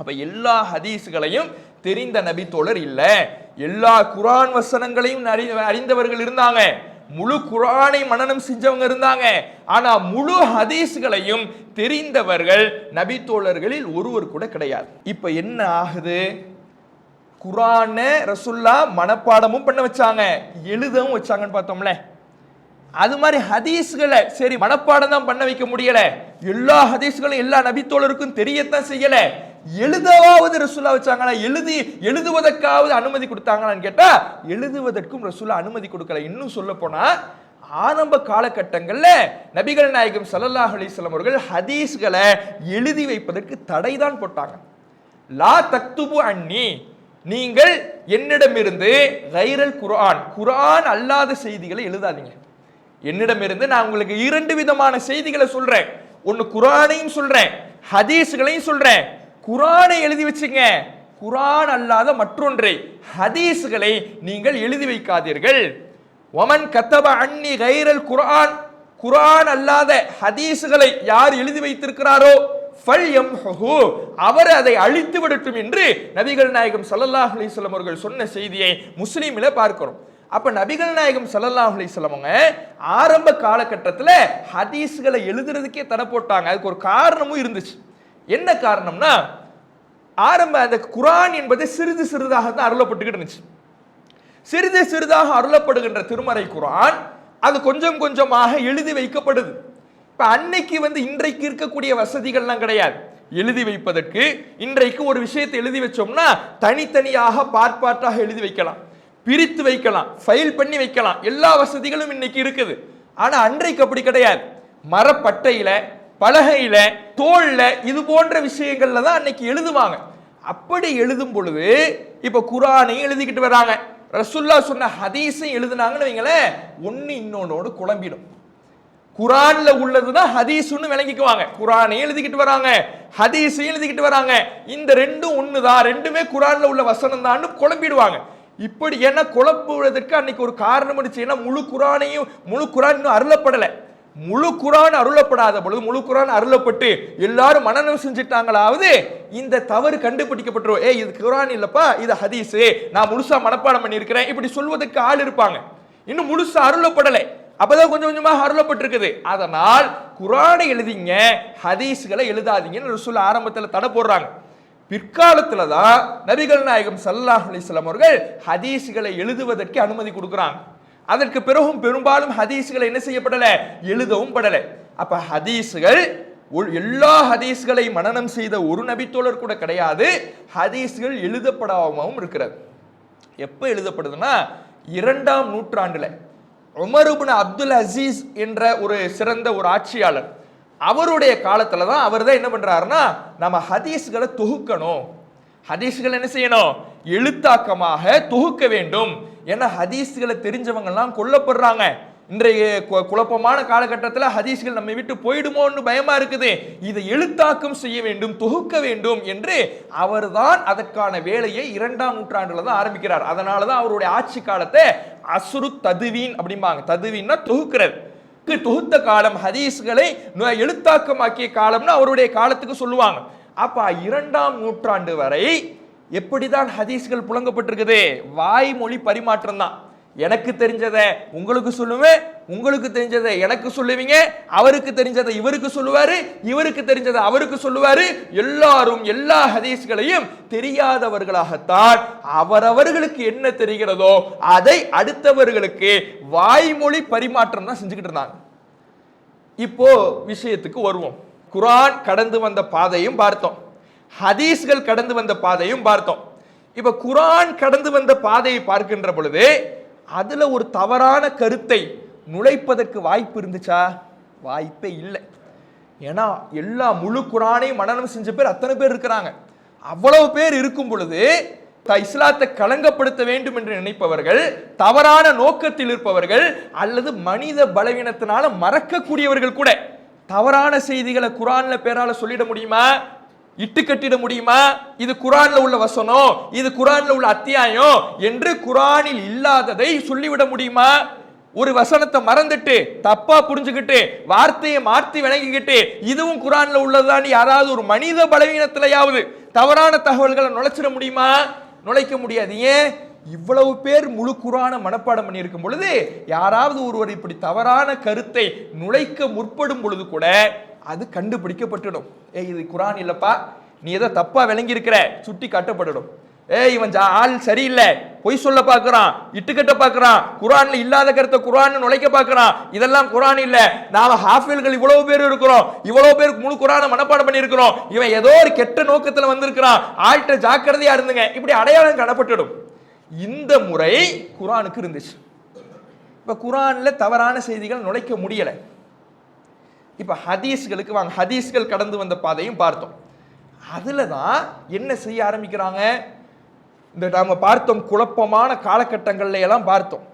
[SPEAKER 1] அப்ப எல்லா ஹதீஸ்களையும் தெரிந்த நபி தோழர் இல்ல. எல்லா குர்ஆன் வசனங்களையும் அறிந்தவர்கள் இருந்தாங்க, முழு குர்ஆனை மனனம் செஞ்சவங்க இருந்தாங்க. ஆனா முழு ஹதீஸ்களையும் தெரிந்தவர்கள் நபி தோழர்களில் ஒருவர் கூட கிடையாது. இப்ப என்ன ஆகுது? குர்ஆன ரசூலுல்லாஹ் மனப்பாடமும் பண்ண வச்சாங்க, எழுதவும் வச்சாங்கன்னு பார்த்தோம்ல. அது மாதிரி ஹதீஸ்களை சரி மனப்பாடம் தான் பண்ண வைக்க முடியல, எல்லா ஹதீஸ்களும் எல்லா நபி தோழருக்கும் தெரியத்தான் செய்யல, எழுதவாவது ரசூலுல்லாஹ் வச்சாங்களா? எழுதுவதற்காவது அனுமதி கொடுத்தாங்களான்னு கேட்டா எழுதுவதற்கும் ரசூலுல்லாஹ் அனுமதி கொடுக்கல. இன்னும் சொல்ல போனா ஆரம்ப காலகட்டங்கள்ல நபிகள் நாயகம் ஸல்லல்லாஹு அலைஹி வஸல்லம் அவர்கள் ஹதீஸ்களை எழுதி வைப்பதற்கு தடை தான் போட்டாங்க. லா தக்துபு அன்னி, நீங்கள் என்னிடமிருந்து கைரல் குர்ஆன், குர்ஆன் அல்லாத செய்திகளை எழுதாதீங்க. என்னிடமிருந்து நான் உங்களுக்கு இரண்டு விதமான செய்திகளை சொல்றேன். ஒன்னு குர்ஆனையும் சொல்றேன், ஹதீஸ்களையும் சொல்றேன். குர்ஆனை எழுதி வச்சுங்க, குர்ஆன் அல்லாத மற்றொன்றை ஹதீஸ்களை நீங்கள் எழுதி வைக்காதீர்கள். வமன் கத்தப அன்னி கைரல் குர்ஆன், குர்ஆன் அல்லாத ஹதீஸ்களை யார் எழுதி வைத்திருக்கிறாரோ அவர் அதை அழித்து விடட்டும் என்று நபிகள் நாயகம் ஸல்லல்லாஹு அலைஹி வஸல்லம் அவர்கள் சொன்ன செய்தியை முஸ்லிமில பார்க்கிறோம். அப்ப நபிகள் நாயகம் ஸல்லல்லாஹு அலைஹி வஸல்லம் அவங்க ஆரம்ப காலகட்டத்தில் ஹதீஸ்களை எழுதுறதுக்கே தடை போட்டாங்க. அதுக்கு ஒரு காரணமும் இருந்துச்சு. என்ன காரணம்னா, ஆரம்ப அந்த குர்ஆன் என்பது சிறிது சிறிதாக தான் அருளப்பட்டுக்கிட்டு இருந்துச்சு. சிறிது சிறிதாக அருளப்படுகின்ற திருமறை குர்ஆன் அது கொஞ்சம் கொஞ்சமாக எழுதி வைக்கப்படுது. இப்ப அன்னைக்கு இன்றைக்கு இருக்கக்கூடிய வசதிகள்லாம் கிடையாது எழுதி வைப்பதற்கு. இன்றைக்கு ஒரு விஷயத்தை எழுதி வச்சோம்னா தனித்தனியாக பார்ப்பாட்டாக எழுதி வைக்கலாம், பிரித்து வைக்கலாம், ஃபைல் பண்ணி வைக்கலாம், எல்லா வசதிகளும் இன்னைக்கு இருக்குது. ஆனா அன்றைக்கு அப்படி கிடையாது. மரப்பட்டையில, பலகையில, தோல்ல, இது போன்ற விஷயங்கள்ல தான் அன்னைக்கு எழுதுவாங்க. அப்படி எழுதும் பொழுது இப்ப குர்ஆனையும் எழுதிக்கிட்டு வராங்க, ரசூலுல்லாஹ் சொன்ன ஹதீஸையும் எழுதுனாங்கன்னு வைங்களேன், ஒன்னு இன்னொன்னோடு குழம்பிடும். குர்ஆன்ல உள்ளதுதான் ஹதீஸ்னு விளங்கிக்குவாங்க. குர்ஆனையும் எழுதிக்கிட்டு வராங்க, ஹதீஸையும் எழுதிக்கிட்டு வராங்க, இந்த ரெண்டும் ஒண்ணுதான், ரெண்டுமே குர்ஆன்ல உள்ள வசனம் தான் குழம்பிடுவாங்க. இப்படி என்ன குழப்புவதற்கு அன்னைக்கு ஒரு காரணம் இருந்துச்சு. ஏன்னா முழு குர்ஆன் இன்னும் அருளப்படலை. முழு குர்ஆன் அருளப்படாத பொழுது, முழு குர்ஆன் அருளப்பட்டு எல்லாரும் மனனம் செஞ்சுட்டாங்களாவது இந்த தவறு கண்டுபிடிக்கப்பட்டுரும். இது குர்ஆன் இல்லப்பா, இது ஹதீஸ், நான் முழுசா மனப்பாடம் பண்ணியிருக்கிறேன், இப்படி சொல்வதற்கு ஆள் இருப்பாங்க. இன்னும் முழுசா அருளப்படலை, அப்பதான் கொஞ்சம் கொஞ்சமாக அருளப்பட்டிருக்குது. அதனால் குர்ஆனை எழுதிங்க, ஹதீஸ்களை எழுதாதீங்கன்னு ரசூல் ஆரம்பத்தில் தடை போடுறாங்க. பிற்காலத்துல தான் நபிகள் நாயகம் ஸல்லல்லாஹு அலைஹி வஸல்லம் அவர்கள் ஹதீஸ்களை எழுதுவதற்கு அனுமதி கொடுக்குறாங்க. அதற்கு பிறகும் பெரும்பாலும் ஹதீஸ்களை என்ன செய்யப்படல, எழுதவும் படலை. அப்ப ஹதீஸ்கள் எல்லா ஹதீஸ்களை மனனம் செய்த ஒரு நபித்தோழர் கூட கிடையாது. ஹதீஸ்கள் எழுதப்படாமவும் இருக்கிறது. எப்ப எழுதப்படுதுன்னா 2ஆம் நூற்றாண்டுல உமர் இப்னு அப்துல் அசீஸ் என்ற ஒரு சிறந்த ஒரு ஆட்சியாளர், அவருடைய காலத்துல தான் அவர் தான் என்ன பண்றாருன்னா, நம்ம ஹதீஸ்களை தொகுக்கணும், ஹதீஸ்களை என்ன செய்யணும், எழுத்தாக்கமாக தொகுக்க வேண்டும். ஏன்னா ஹதீஸ்களை தெரிஞ்சவங்க எல்லாம் கொல்லப்படுறாங்க. இன்றைய குழப்பமான காலகட்டத்தில் ஹதீஸ்கள் நம்ம விட்டு போயிடுமோன்னு பயமா இருக்குது. இதை எழுத்தாக்கம் செய்ய வேண்டும், தொகுக்க வேண்டும் என்று அவர்தான் அதற்கான வேலையை 2ஆம் நூற்றாண்டுல தான் ஆரம்பிக்கிறார். அதனாலதான் அவருடைய ஆட்சி காலத்தை அஸ்ரு ததுவீன் அப்படிம்பாங்க. ததுவீன்னா தொகுக்கிறது. தொகுத்த காலம், ஹதீஸ்களை எழுத்தாக்கமாக்கிய காலம்னு அவருடைய காலத்துக்கு சொல்லுவாங்க. அப்ப 2ஆம் நூற்றாண்டு வரை எப்படிதான் ஹதீஸ்கள் புழங்கப்பட்டிருக்குது? வாய்மொழி பரிமாற்றம் தான். எனக்கு தெரிஞ்சதை உங்களுக்கு சொல்லுவேன், உங்களுக்கு தெரிஞ்சதை எனக்கு சொல்லுவீங்க, அவருக்கு தெரிஞ்சதை இவருக்கு சொல்லுவாரு, இவருக்கு தெரிஞ்சதை அவருக்கு சொல்லுவாரு. எல்லாரும் எல்லா ஹதீஸ்களையும் தெரியாதவர்களாகத்தான் அவரவர்களுக்கு என்ன தெரிகிறதோ அதை அடுத்தவர்களுக்கு வாய்மொழி பரிமாற்றம் தான் செஞ்சுக்கிட்டு இருந்தாங்க. இப்போ விஷயத்துக்கு வருவோம். குர்ஆன் கடந்து வந்த பாதையும் பார்த்தோம், ஹதீஸ்கள் கடந்து வந்த பாதையும் பார்த்தோம். இப்ப குர்ஆன் கடந்து வந்த பாதையை பார்க்கின்ற பொழுது அதுல ஒரு தவறான கருத்தை நுழைப்பதற்கு வாய்ப்பு இருந்துச்சா? வாய்ப்பே இல்லை. ஏன்னா எல்லா முழு குர்ஆனையும் மனனம் செஞ்ச பேர் அத்தனை பேர் இருக்கிறாங்க. அவ்வளவு பேர் இருக்கும் பொழுது இஸ்லாத்தை களங்கப்படுத்த வேண்டும் என்று நினைப்பவர்கள், தவறான நோக்கத்தில் இருப்பவர்கள், அல்லது மனித பலவீனத்தினால மறக்கக்கூடியவர்கள் கூட தவறான செய்திகளை குர்ஆன்ல பேரால சொல்லிட முடியுமா? இட்டு கட்டிட முடியுமா? இது குர்ஆன்ல உள்ள வசனம், இது குர்ஆன்ல உள்ள அத்தியாயம் என்று குர்ஆனில் இல்லாததை சொல்லிவிட முடியுமா? ஒரு வசனத்தை மறந்துட்டு தப்பா புரிஞ்சுக்கிட்டு வார்த்தையை மாற்றி விளங்கிக்கிட்டு இதுவும் குர்ஆன்ல உள்ளதுதான் யாராவது ஒரு மனித பலவீனத்திலேயாவது தவறான தகவல்களை நுழைச்சிட முடியுமா? நுழைக்க முடியாது. ஏன்? இவ்வளவு பேர் முழு குர்ஆனை மனப்பாடம் பண்ணி இருக்கும் பொழுது யாராவது ஒருவர் இப்படி தவறான கருத்தை நுழைக்க முற்படும் பொழுது கூட அது கண்டுபிடிக்கப்பட்டுடும். இது குர்ஆன் இல்லப்பா, நீ ஏதோ தப்பா விளங்கி இருக்கிற சுட்டி காட்டப்படும். இவன் ஆள் சரியில்லை, பொய் சொல்ல பார்க்கிறான், இட்டுக்கட்ட பார்க்கிறான், குர்ஆன்ல இல்லாத கருத்தை குர்ஆன் நுழைக்க பார்க்கிறான், இதெல்லாம் குர்ஆன் இல்ல. நாம ஹாஃபில்கள் இவ்வளவு பேர் இருக்கிறோம், இவ்வளவு பேர் முழு குர்ஆனை மனப்பாடம் பண்ணி இருக்கிறோம், இவன் ஏதோ ஒரு கெட்ட நோக்கத்துல வந்திருக்கிறான், ஆள்கிட்ட ஜாக்கிரதையா இருந்துங்க, இப்படி அடையாளம் காணப்பட்டுடும். இந்த முறை குர்ஆனுக்கு இருந்துச்சு. இப்ப குர்ஆன்ல தவறான செய்திகள் நுழைக்க முடியல. இப்ப ஹதீஸ்களுக்கு வாங்க. ஹதீஸ்கள் கடந்து வந்த பாதையும் பார்த்தோம். அதுல தான் என்ன செய்ய ஆரம்பிக்கிறாங்க? இந்த நாம பார்த்தோம் குழப்பமான காலகட்டங்கள்ல எல்லாம் பார்த்தோம்.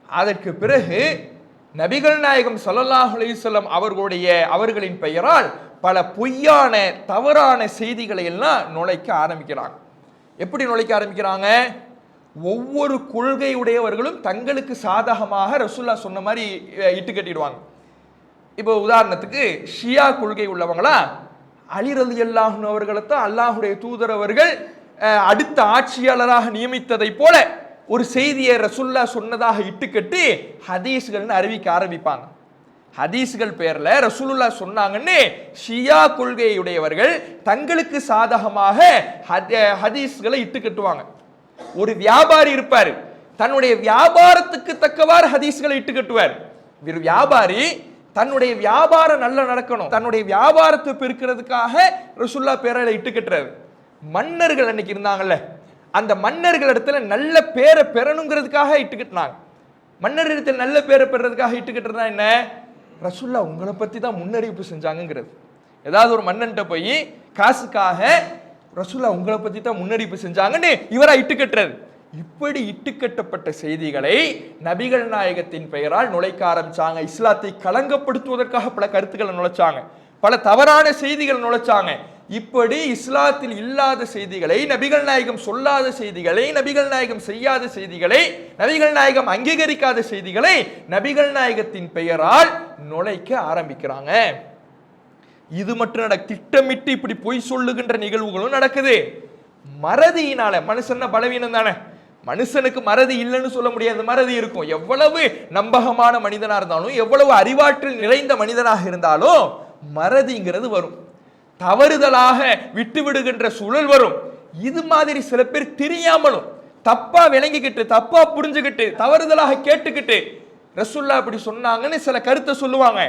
[SPEAKER 1] அதற்கு பிறகு நபிகள் நாயகம் ஸல்லல்லாஹு அலைஹி வஸல்லம் அவர்களின் பெயரால் பல பொய்யான தவறான செய்திகளை எல்லாம் நுழைக்க ஆரம்பிக்கிறாங்க. எப்படி நுழைக்க ஆரம்பிக்கிறாங்க? ஒவ்வொரு கொள்கை உடையவர்களும் தங்களுக்கு சாதகமாக ரசூலுல்லாஹ் சொன்ன மாதிரி இட்டு கட்டிடுவாங்க. இப்போ உதாரணத்துக்கு ஷியா கொள்கை உள்ளவங்களா அலி ரலியல்லாஹு அன்ஹு அவர்களைத்தான் அல்லாஹுடைய தூதர் அவர்கள் அடுத்த ஆட்சியாளராக நியமித்ததை போல ஒரு செய்தியை ரசூலுல்லாஹ் சொன்னதாக இட்டுக்கட்டி ஹதீஸ்கள்னு அறிவிக்க ஆரம்பிப்பாங்க. ஹதீஸ்கள் பேர்ல ரசூலுல்லாஹ் சொன்னாங்கன்னு ஷியா கொள்கையுடையவர்கள் தங்களுக்கு சாதகமாக ஹதீஸ்களை இட்டுக்கட்டுவாங்க. ஒரு வியாபாரி இருப்பார், தன்னுடைய வியாபாரத்துக்கு தக்கவாறு ஹதீஸ்களை இட்டுக்கட்டுவார். வியாபாரி தன்னுடைய வியாபாரம் நல்லா நடக்கணும், தன்னுடைய வியாபாரத்தை பெருக்கிறதுக்காக ரசூலுல்லாஹ் பேரை இட்டுக்கட்டுறாரு. மன்னர்கள் அன்னைக்கு இருந்தாங்கல்ல, அந்த மன்னர்கள் இடத்துல நல்ல பேரை பெறணுங்கிறதுக்காக இட்டுக்கட்டினாங்க. மன்னர் இடத்துல நல்ல பேரை பெறதுக்காக இட்டுக்கட்டுறதா என்ன? ரசூலுல்லாஹ் உங்களை பத்தி தான் முன்னறிவிப்பு செஞ்சாங்கிறது. ஏதாவது ஒரு மன்னன்ட்ட போய் காசுக்காக ரசூலுல்லாஹ் உங்களை பத்தி தான் முன்னறிவிப்பு செஞ்சாங்கன்னு இவரா இட்டுக்கட்டுறது. இப்படி இட்டுக்கட்டப்பட்ட செய்திகளை நபிகள் நாயகத்தின் பெயரால் நுழைக்க ஆரம்பிச்சாங்க. இஸ்லாத்தை களங்கப்படுத்துவதற்காக பல கருத்துக்களை நுழைச்சாங்க, பல தவறான செய்திகள் நுழைச்சாங்க. இப்படி இஸ்லாத்தில் இல்லாத செய்திகளை, நபிகள் நாயகம் சொல்லாத செய்திகளை, நபிகள் நாயகம் செய்யாத செய்திகளை, நபிகள் நாயகம் அங்கீகரிக்காத செய்திகளை நபிகள் நாயகத்தின் பெயரால் நுழைக்க ஆரம்பிக்கிறாங்க. இது மட்டும் திட்டமிட்டு இப்படி பொய் சொல்லுகின்ற நிகழ்வுகளும் நடக்குது. மறதியினால, மனுஷன் பலவீனம் தானே, மனுஷனுக்கு மறதி இல்லைன்னு சொல்ல முடியாது, மறதி இருக்கும். எவ்வளவு நம்பகமான மனிதனா இருந்தாலும், எவ்வளவு அறிவாற்றல் நிறைந்த மனிதனாக இருந்தாலும் மறதிங்கிறது வரும், தவறுதலாக விட்டு விடுகின்ற சூழல் வரும். இது மாதிரி சில பேர் தெரியாமலும் தப்பா விளங்கிக்கிட்டு, தப்பா புரிஞ்சுக்கிட்டு, தவறுதலாக கேட்டுக்கிட்டு ரசூலுல்லாஹ் அப்படி சொன்னாங்கன்னு சில கருத்தை சொல்லுவாங்க.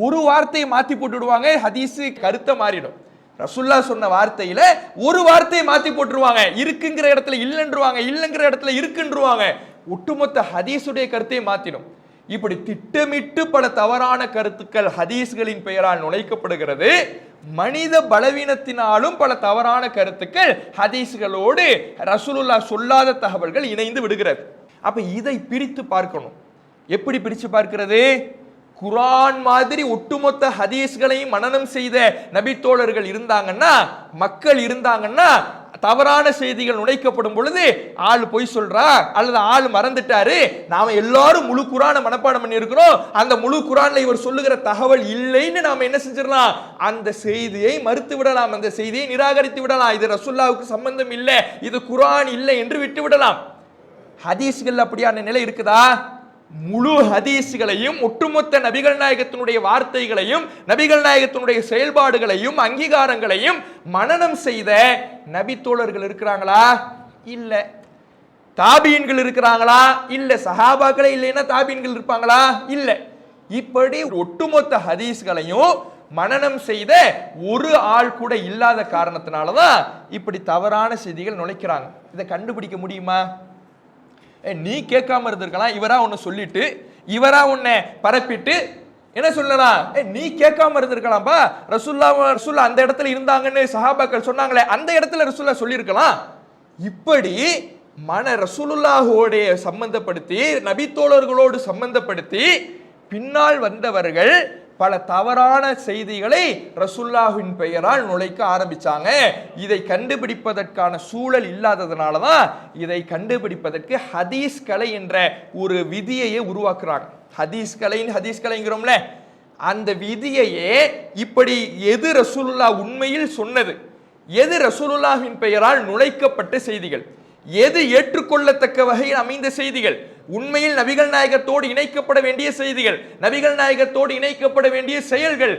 [SPEAKER 1] ஒரு வார்த்தையை மாத்தி போட்டுடுவாங்க, ஹதீஸ் கருத்தை மாறிடும். ரசூலுல்லாஹ் சொன்ன வார்த்தையில ஒரு வார்த்தையை மாத்தி போட்டுருவாங்க, இருக்குங்கிற இடத்துல இல்லைன்றுவாங்க, இல்லைங்கிற இடத்துல இருக்குன்றுவாங்க. ஒட்டுமொத்த ஹதீஸுடைய கருத்தையை மாத்திடும். இப்படி திட்டமிட்டு பல தவறான கருத்துக்கள் ஹதீஸ்களின் பெயரால் நுழைக்கப்படுகிறது. மனித பலவீனத்தினாலும் பல தவறான கருத்துக்கள் ஹதீஸ்களோடு ரசூலுல்லாஹ் சொல்லாத தகவல்கள் இணைந்து விடுகிறது. அப்ப இதை பிரித்து பார்க்கணும். எப்படி பிரித்து பார்க்கிறது? குர்ஆன் மாதிரி ஒட்டுமொத்த ஹதீஸ்களையும் மனனம் செய்த நபித்தோழர்கள் இருந்தாங்கன்னா, மக்கள் இருந்தாங்கன்னா, தவறான செய்திகள் நுழைக்கப்படும் பொழுது ஆள் பொய் சொல்றா அல்லது ஆள் மறந்துட்டாரு, நாம எல்லாரும் முழு குரானை மனப்பாடம் பண்ணி இருக்கிறோம், அந்த முழு குரான்ல இவர் சொல்லுகிற தகவல் இல்லைன்னு நாம என்ன செஞ்சிடலாம், அந்த செய்தியை மறுத்து விடலாம், அந்த செய்தியை நிராகரித்து விடலாம். இது ரசூலுல்லாஹ்வுக்கு சம்பந்தம் இல்லை, இது குரான் இல்லை என்று விட்டு விடலாம். ஹதீஸ்கள் அப்படியான நிலை இருக்குதா? முழு ஹதீஸ்களையும் ஒட்டுமொத்த நபிகள் நாயகத்தினுடைய வார்த்தைகளையும் நபிகள் நாயகத்தினுடைய செயல்பாடுகளையும் அங்கீகாரங்களையும் மனனம் செய்த நபி தோழர்கள் இருக்கிறாங்களா? இல்ல. தாபீன்கள் இருக்கிறாங்களா? இல்ல. சஹாபாக்களே இல்லைன்னா தாபீன்கள் இருப்பாங்களா? இல்ல. இப்படி ஒட்டுமொத்த ஹதீஸ்களையும் மனனம் செய்த ஒரு ஆள் கூட இல்லாத காரணத்தினாலதான் இப்படி தவறான செய்திகள் நுழைக்கிறாங்க. இதை கண்டுபிடிக்க முடியுமா? நீ கேட்காம இருந்திருக்கலாம், இவரா உன்னை சொல்லிட்டு இவரா உன்னை பரப்பிட்டு என்ன சொல்லலாம், நீ கேட்காம இருந்திருக்கலாம்பா, ரசூல்லா அந்த இடத்துல இருந்தாங்கன்னு சஹாபாக்கள் சொன்னாங்களே, அந்த இடத்துல ரசூல்லா சொல்லியிருக்கலாம். இப்படி ரசூலுல்லாஹோட சம்பந்தப்படுத்தி நபித்தோழர்களோடு சம்பந்தப்படுத்தி பின்னால் வந்தவர்கள் பல தவறான செய்திகளை ரசூலுல்லாஹின் பெயரால் நுழைக்க ஆரம்பிச்சாங்க. இதை கண்டுபிடிப்பதற்கான சூழல் இல்லாததுனால தான் இதை கண்டுபிடிப்பதற்கு ஹதீஸ் கலை என்ற ஒரு விதியையே உருவாக்குறாங்க. ஹதீஸ் கலைங்கிறோம்ல, அந்த விதியையே இப்படி எது ரசூலுல்லாஹ் உண்மையில் சொன்னது, எது ரசூலுல்லாஹின் பெயரால் நுழைக்கப்பட்ட செய்திகள், எது ஏற்றுக்கொள்ளத்தக்க வகையில் அமைந்த செய்திகள், உண்மையில் நபிகள் நாயகத்தோடு இணைக்கப்பட வேண்டிய செய்திகள், நபிகள் நாயகத்தோடு இணைக்கப்பட வேண்டிய செயல்கள்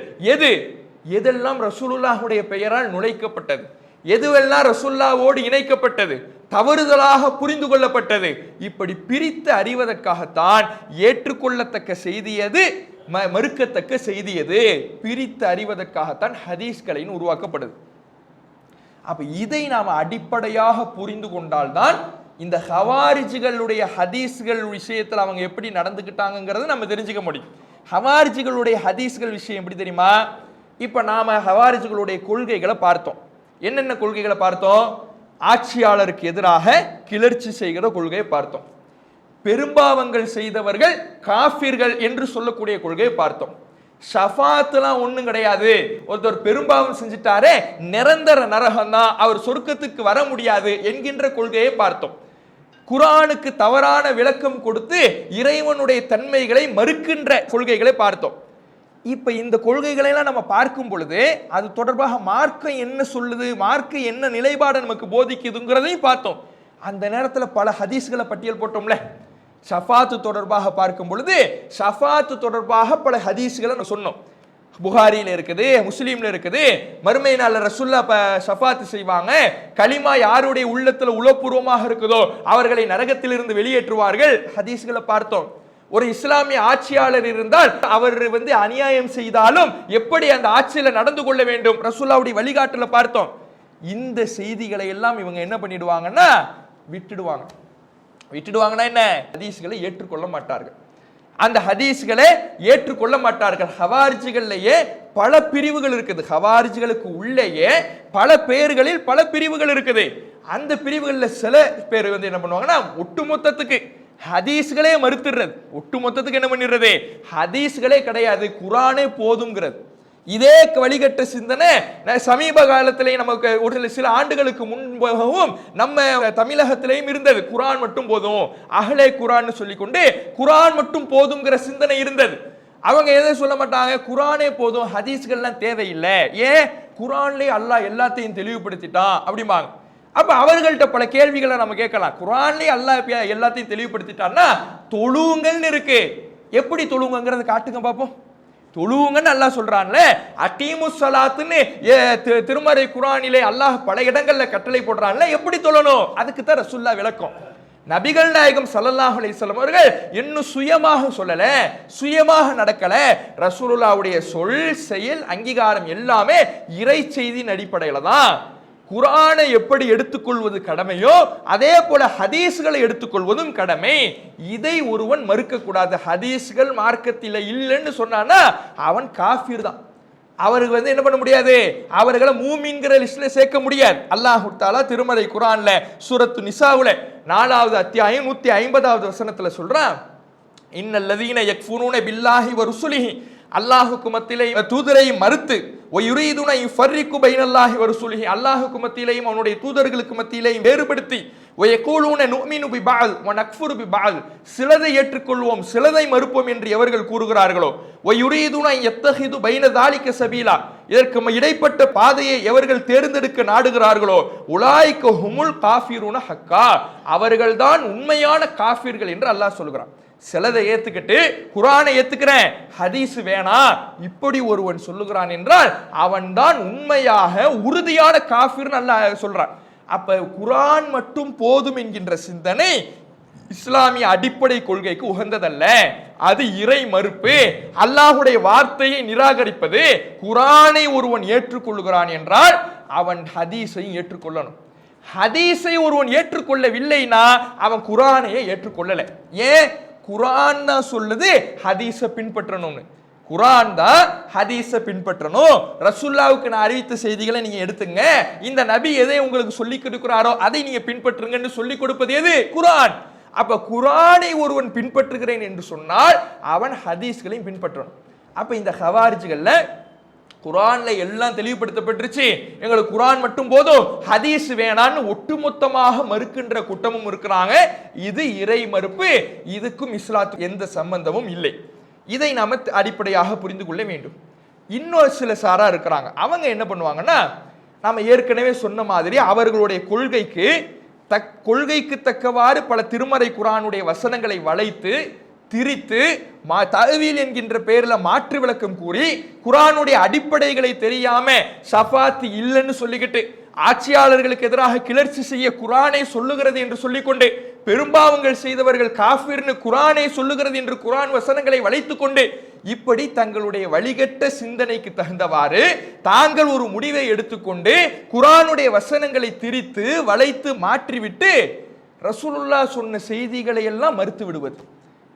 [SPEAKER 1] எதெல்லாம் ரசூலுல்லாஹுடைய பெயரால் நுழைக்கப்பட்டது, எதுவெல்லாம் ரசூலுல்லாஹோடு இணைக்கப்பட்டது, தவறுதலாக புரிந்து கொள்ளப்பட்டது, இப்படி பிரித்து அறிவதற்காகத்தான் ஏற்றுக்கொள்ளத்தக்க செய்தி எது, மறுக்கத்தக்க செய்தி எது, பிரித்து அறிவதற்காகத்தான் ஹதீஸ்களின் உருவாக்கப்படுது. அப்ப இதை நாம் அடிப்படையாக புரிந்து கொண்டால்தான் இந்த ஹவாரிஜிகளுடைய ஹதீஸ்கள் விஷயத்தில் அவங்க எப்படி நடந்துக்கிட்டாங்கிறத நம்ம தெரிஞ்சுக்க முடியும். ஹவாரிஜிகளுடைய ஹதீஸ்கள் விஷயம் எப்படி தெரியுமா? இப்ப நாம ஹவாரிஜிகளுடைய கொள்கைகளை பார்த்தோம். என்னென்ன கொள்கைகளை பார்த்தோம்? ஆட்சியாளருக்கு எதிராக கிளர்ச்சி செய்கிற கொள்கையை பார்த்தோம். பெரும்பாவங்கள் செய்தவர்கள் காஃபிர்கள் என்று சொல்லக்கூடிய கொள்கையை பார்த்தோம். ஷஃபாத்லாம் ஒண்ணும் கிடையாது, ஒருத்தர் பெரும்பாவம் செஞ்சிட்டாரே நிரந்தர நரகம் தான், அவர் சொர்க்கத்துக்கு வர முடியாது என்கின்ற கொள்கையை பார்த்தோம். குர்ஆனுக்கு தவறான விளக்கம் கொடுத்து இறைவனுடைய தன்மைகளை மறுக்கின்ற கொள்கைகளை பார்த்தோம். இப்ப இந்த கொள்கைகளை எல்லாம் நம்ம பார்க்கும் பொழுது அது தொடர்பாக மார்க்கம் என்ன சொல்லுது, மார்க்கம் என்ன நிலைப்பாடு நமக்கு போதிக்குதுங்கிறதையும் பார்த்தோம். அந்த நேரத்தில் பல ஹதீஸ்களை பட்டியல் போட்டோம்ல. ஷஃபாத்து தொடர்பாக பார்க்கும் பொழுது ஷஃபாத்து தொடர்பாக பல ஹதீஸ்களை சொன்னோம். புகாரியில் இருக்குது, முஸ்லீம்ல இருக்குது. மறுமை நாள் ரசூலுல்லாஹ் ஷஃபாத்து செய்வாங்க. கலிமா யாருடைய உள்ளத்துல உளப்பூர்வமாக இருக்குதோ அவர்களை நரகத்திலிருந்து வெளியேற்றுவார்கள். ஹதீஸ்களை பார்த்தோம். ஒரு இஸ்லாமிய ஆட்சியாளர் இருந்தால் அவர் அநியாயம் செய்தாலும் எப்படி அந்த ஆட்சியில நடந்து கொள்ள வேண்டும் ரசூலுல்லாஹ்வுடைய வழிகாட்டுல பார்த்தோம். இந்த செய்திகளை எல்லாம் இவங்க என்ன பண்ணிடுவாங்கன்னா விட்டுடுவாங்கன்னா என்ன, ஹதீஸ்களை ஏற்றுக்கொள்ள மாட்டார்கள். அந்த ஹதீஸ்களை ஏற்றுக்கொள்ள மாட்டார்கள். ஹவாரிஜிகள்லயே பல பிரிவுகள் இருக்குது. ஹவாரிஜிகளுக்கு உள்ளேயே பல பெயர்களில் பல பிரிவுகள் இருக்குது. அந்த பிரிவுகளில் சில பேர் என்ன பண்ணுவாங்கன்னா ஒட்டுமொத்தத்துக்கு ஹதீஸ்களே மறுத்துடுறது. ஒட்டுமொத்தத்துக்கு என்ன பண்ணிடுறது, ஹதீஸ்களே கிடையாது, குர்ஆனே போதுங்கிறது. இதே வழிகட்ட சிந்தனை சமீப காலத்திலே நமக்கு ஒரு சில ஆண்டுகளுக்கு முன்பாகவும் நம்ம தமிழகத்திலேயும் இருந்தது. குர்ஆன் மட்டும் போதும், அஹ்லே குர்ஆன் சொல்லிக்கொண்டு குர்ஆன் மட்டும் போதுங்கிற சிந்தனை இருந்தது. அவங்க எதை சொல்ல மாட்டாங்க, குர்ஆனே போதும், ஹதீஸ்கள்லாம் தேவையில்லை, ஏன் குர்ஆன்லயே அல்லாஹ் எல்லாத்தையும் தெளிவுபடுத்திட்டான் அப்படிம்பாங்க. அப்ப அவர்கள்ட்ட பல கேள்விகளை நம்ம கேட்கலாம். குர்ஆன்லயே அல்லாஹ் எல்லாத்தையும் தெளிவுபடுத்திட்டான்னா தொழுவுங்கள்னு இருக்கு, எப்படி தொழுவுங்கிறத காட்டுங்க பார்ப்போம். தொழுவுங்கன்னு அல்லாஹ் சொல்றான்ல, அகீமுஸ் ஸலாத்துன்னு திருமறை குர்ஆனிலே அல்லாஹ் பல இடங்கள்ல கட்டளை போடுறான்ல, எப்படி தொழணும் அதுக்கு தான் ரசூலுல்லாஹ் விளக்கம். நபிகள் நாயகம் ஸல்லல்லாஹு அலைஹி வஸல்லம் அவர்கள் இன்னும் சுயமாக சொல்லல, சுயமாக நடக்கல. ரசூலுல்லாஹ்வுடைய சொல் செயல் அங்கீகாரம் எல்லாமே இறை செய்தியின் அடிப்படையில தான். குர்ஆனை எப்படி எடுத்துக்கொள்வது கடமையோ அதே போல ஹதீஸ்களை எடுத்துக்கொள்வதும் கடமை. இதை ஒருவன் மறுக்க கூடாது. ஹதீஸ்கள் மார்க்கத்தில் இல்லைன்னு சொன்னானா அவன் காஃபிர் தான். அவருக்கு என்ன பண்ண முடியாது, அவர்களை மூமின்கிற லிஸ்ட்ல சேர்க்க முடியாது. அல்லாஹ் தஆலா திருமறை குர்ஆன்ல சூரத்து நிசாவுல 4வது அத்தியாயம் 150வது வசனத்துல சொல்றான், இன்னல்லதீன யக்ஃபுரூன பில்லாஹி வ ருசுலிஹி, அல்லாஹ்வுக்கு மத்தியிலே தூதரை மறுத்து வயுரீதுன யுஃபர்ரிகு பைனல்லாஹி வ ரசூலிஹி, அல்லாஹ்வுக்கு மத்தியிலேயும் அவனுடைய தூதர்களுக்கு மத்தியிலேயும் வேறுபடுத்தி வயகூலூன நுமினு பிபஅல் வ நக்ஃபுரு பிபஅல், சிலதை ஏற்றுக்கொள்வோம் சிலதை மறுப்போம் என்று எவர்கள் கூறுகிறார்களோ, வயுரீதுன யத்தஹிது பைன தாலிக சபீலா, இதற்கு இடைப்பட்ட பாதையை எவர்கள் தேர்ந்தெடுக்க நாடுகிறார்களோ, உலாயிக ஹுமுல் காஃபிரூன ஹக்கா, அவர்கள்தான் உண்மையான காஃபிர்கள் என்று அல்லாஹ் சொல்கிறான். சிலதை ஏத்துக்கிட்டு குர்ஆனை ஏத்துக்கிறேன் ஹதீஸ் வேணாம் இப்படி ஒருவன் சொல்லுகிறான் என்றால் அவன்தான் உண்மையாக உறுதியான காஃபிர்னு அல்லாஹ் சொல்றான். அப்ப குர்ஆன் மட்டும் போதும் என்கின்ற சிந்தனை இஸ்லாமிய அடிப்படை கொள்கைக்கு உகந்ததல்ல. அது இறை மறுப்பு, அல்லாஹ்வுடைய வார்த்தையை நிராகரிப்பது. குர்ஆனை ஒருவன் ஏற்றுக்கொள்கிறான் என்றால் அவன் ஹதீஸையும் ஏற்றுக்கொள்ளணும். ஹதீஸை ஒருவன் ஏற்றுக்கொள்ளவில்லைனா அவன் குர்ஆனையே ஏற்றுக்கொள்ளல. ஏன்? குர்ஆன் தான் சொல்லுது ஹதீஸை பின்பற்றணும்னு. குர்ஆன் தான் ஹதீஸை பின்பற்றணும். ரசூலுல்லாஹ்வுக்கு நான் அறிவித்த செய்திகளை நீங்க எடுத்துங்க, இந்த நபி எதை உங்களுக்கு சொல்லி கொடுக்கிறாரோ அதை நீங்க பின்பற்றுங்கன்னு சொல்லி கொடுப்பது எது? குர்ஆன். அப்ப குர்ஆனை ஒருவன் பின்பற்றுகிறேன் என்று சொன்னால் அவன் ஹதீஸ்களையும் பின்பற்றணும். அப்ப இந்த ஹவாரிஜ்கள்ல குர்ஆன்ல எல்லாம் தெளிவுபடுத்தப்பட்டுருச்சு, எங்களுக்கு குர்ஆன் மட்டும் போதும் ஹதீஸ் வேணான்னு ஒட்டுமொத்தமாக மறுக்கின்ற கூட்டமும் இருக்கிறாங்க. இது இறை மறுப்பு, இதுக்கும் இஸ்லாத்துக்கும் எந்த சம்பந்தமும் இல்லை. இதை நாம அடிப்படையாக புரிந்து கொள்ள வேண்டும். இன்னொரு சில சாரா இருக்கிறாங்க, அவங்க என்ன பண்ணுவாங்கன்னா, நாம ஏற்கனவே சொன்ன மாதிரி அவர்களுடைய கொள்கைக்கு தக்கவாறு பல திருமறை குர்ஆனுடைய வசனங்களை வளைத்து திரித்து தஅவீல் என்கின்ற பெயர்ல மாற்று விளக்கம் கூறி குர்ஆனுடைய அடிப்படைகளை தெரியாம ஷஃபாத் இல்லைன்னு சொல்லிக்கிட்டு ஆட்சியாளர்களுக்கு எதிராக கிளர்ச்சி செய்ய குர்ஆனை சொல்லுகிறது என்று சொல்லிக்கொண்டு பெரும்பாவங்கள் செய்தவர்கள் காஃபிர்னு குர்ஆனை சொல்லுகிறது என்று குர்ஆன் வசனங்களை வளைத்துக் கொண்டு இப்படி தங்களுடைய வழிகட்ட சிந்தனைக்கு தகுந்தவாறு தாங்கள் ஒரு முடிவை எடுத்துக்கொண்டு குர்ஆனுடைய வசனங்களை திரித்து வளைத்து மாற்றிவிட்டு ரசூலுல்லாஹ் சொன்ன செய்திகளை எல்லாம் மறுத்து விடுவது.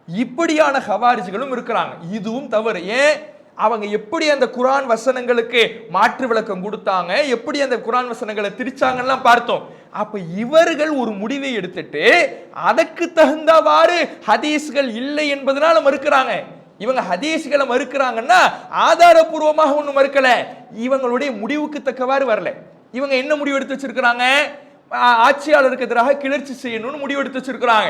[SPEAKER 1] இப்படியான ஹவாரிஜ்களும் இருக்கிறாங்க. இதுவும் தவறு. ஏன்? அவங்க எப்படி அந்த குர்ஆன் வசனங்களுக்கு மாற்று விளக்கம் கொடுத்தாங்க, எப்படி அந்த குர்ஆன் வசனங்களை திரிச்சாங்கலாம் பார்த்தோம். அப்ப இவர்கள் ஒரு முடிவை எடுத்துட்டு அதற்கு தகுந்தவாறு ஹதீஸ்கள் இல்லை என்பதனால மறுக்கிறாங்க. இவங்க ஹதீஸ்களை மறுக்கிறாங்கன்னா ஆதாரபூர்வமாக ஒன்றும் மறுக்கல, இவங்களுடைய முடிவுக்கு தக்கவாறு வரல. இவங்க என்ன முடிவு எடுத்து வச்சிருக்கிறாங்க? ஆட்சியாளருக்கு எதிராக கிளர்ச்சி செய்யணும்னு முடிவு எடுத்து வச்சிருக்கிறாங்க.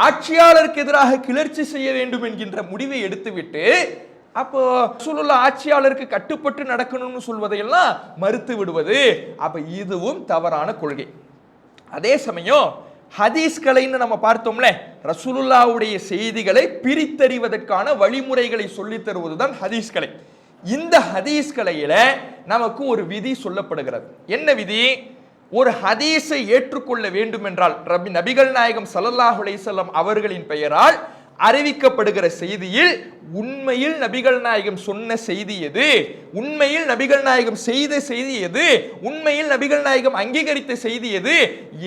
[SPEAKER 1] ஆட்சியாளருக்கு எதிராக கிளர்ச்சி செய்ய வேண்டும் என்கின்ற முடிவை எடுத்துவிட்டு அப்போ ரசூலுல்லாஹ் ஆட்சியாளருக்கு கட்டுப்பட்டு நடக்கணும்னு சொல்வதையெல்லாம் மறுத்து விடுவது. அப்ப இதுவும் தவறான கொள்கை. அதே சமயம் ஹதீஸ்களைன்னு நம்ம பார்த்தோம்ல, ரசூலுல்லாஹ்வுடைய செய்திகளை பிரித்தறிவதற்கான வழிமுறைகளை சொல்லித் தருவதுதான் ஹதீஸ்களை. இந்த ஹதீஸ்களையில நமக்கு ஒரு விதி சொல்லப்படுகிறது. என்ன விதி? ஒரு ஹதீஸை ஏற்றுக்கொள்ள வேண்டும் என்றால் நபிகள் நாயகம் ஸல்லல்லாஹு அலைஹி வஸல்லம் அவர்களின் பெயரால் அறிவிக்கப்படுகிற செய்தியில் உண்மையில் நபிகள் நாயகம் சொன்ன செய்தி எது, உண்மையில் நபிகள் நாயகம் செய்த செய்தி எது, உண்மையில் நபிகள் நாயகம் அங்கீகரித்த செய்தி எது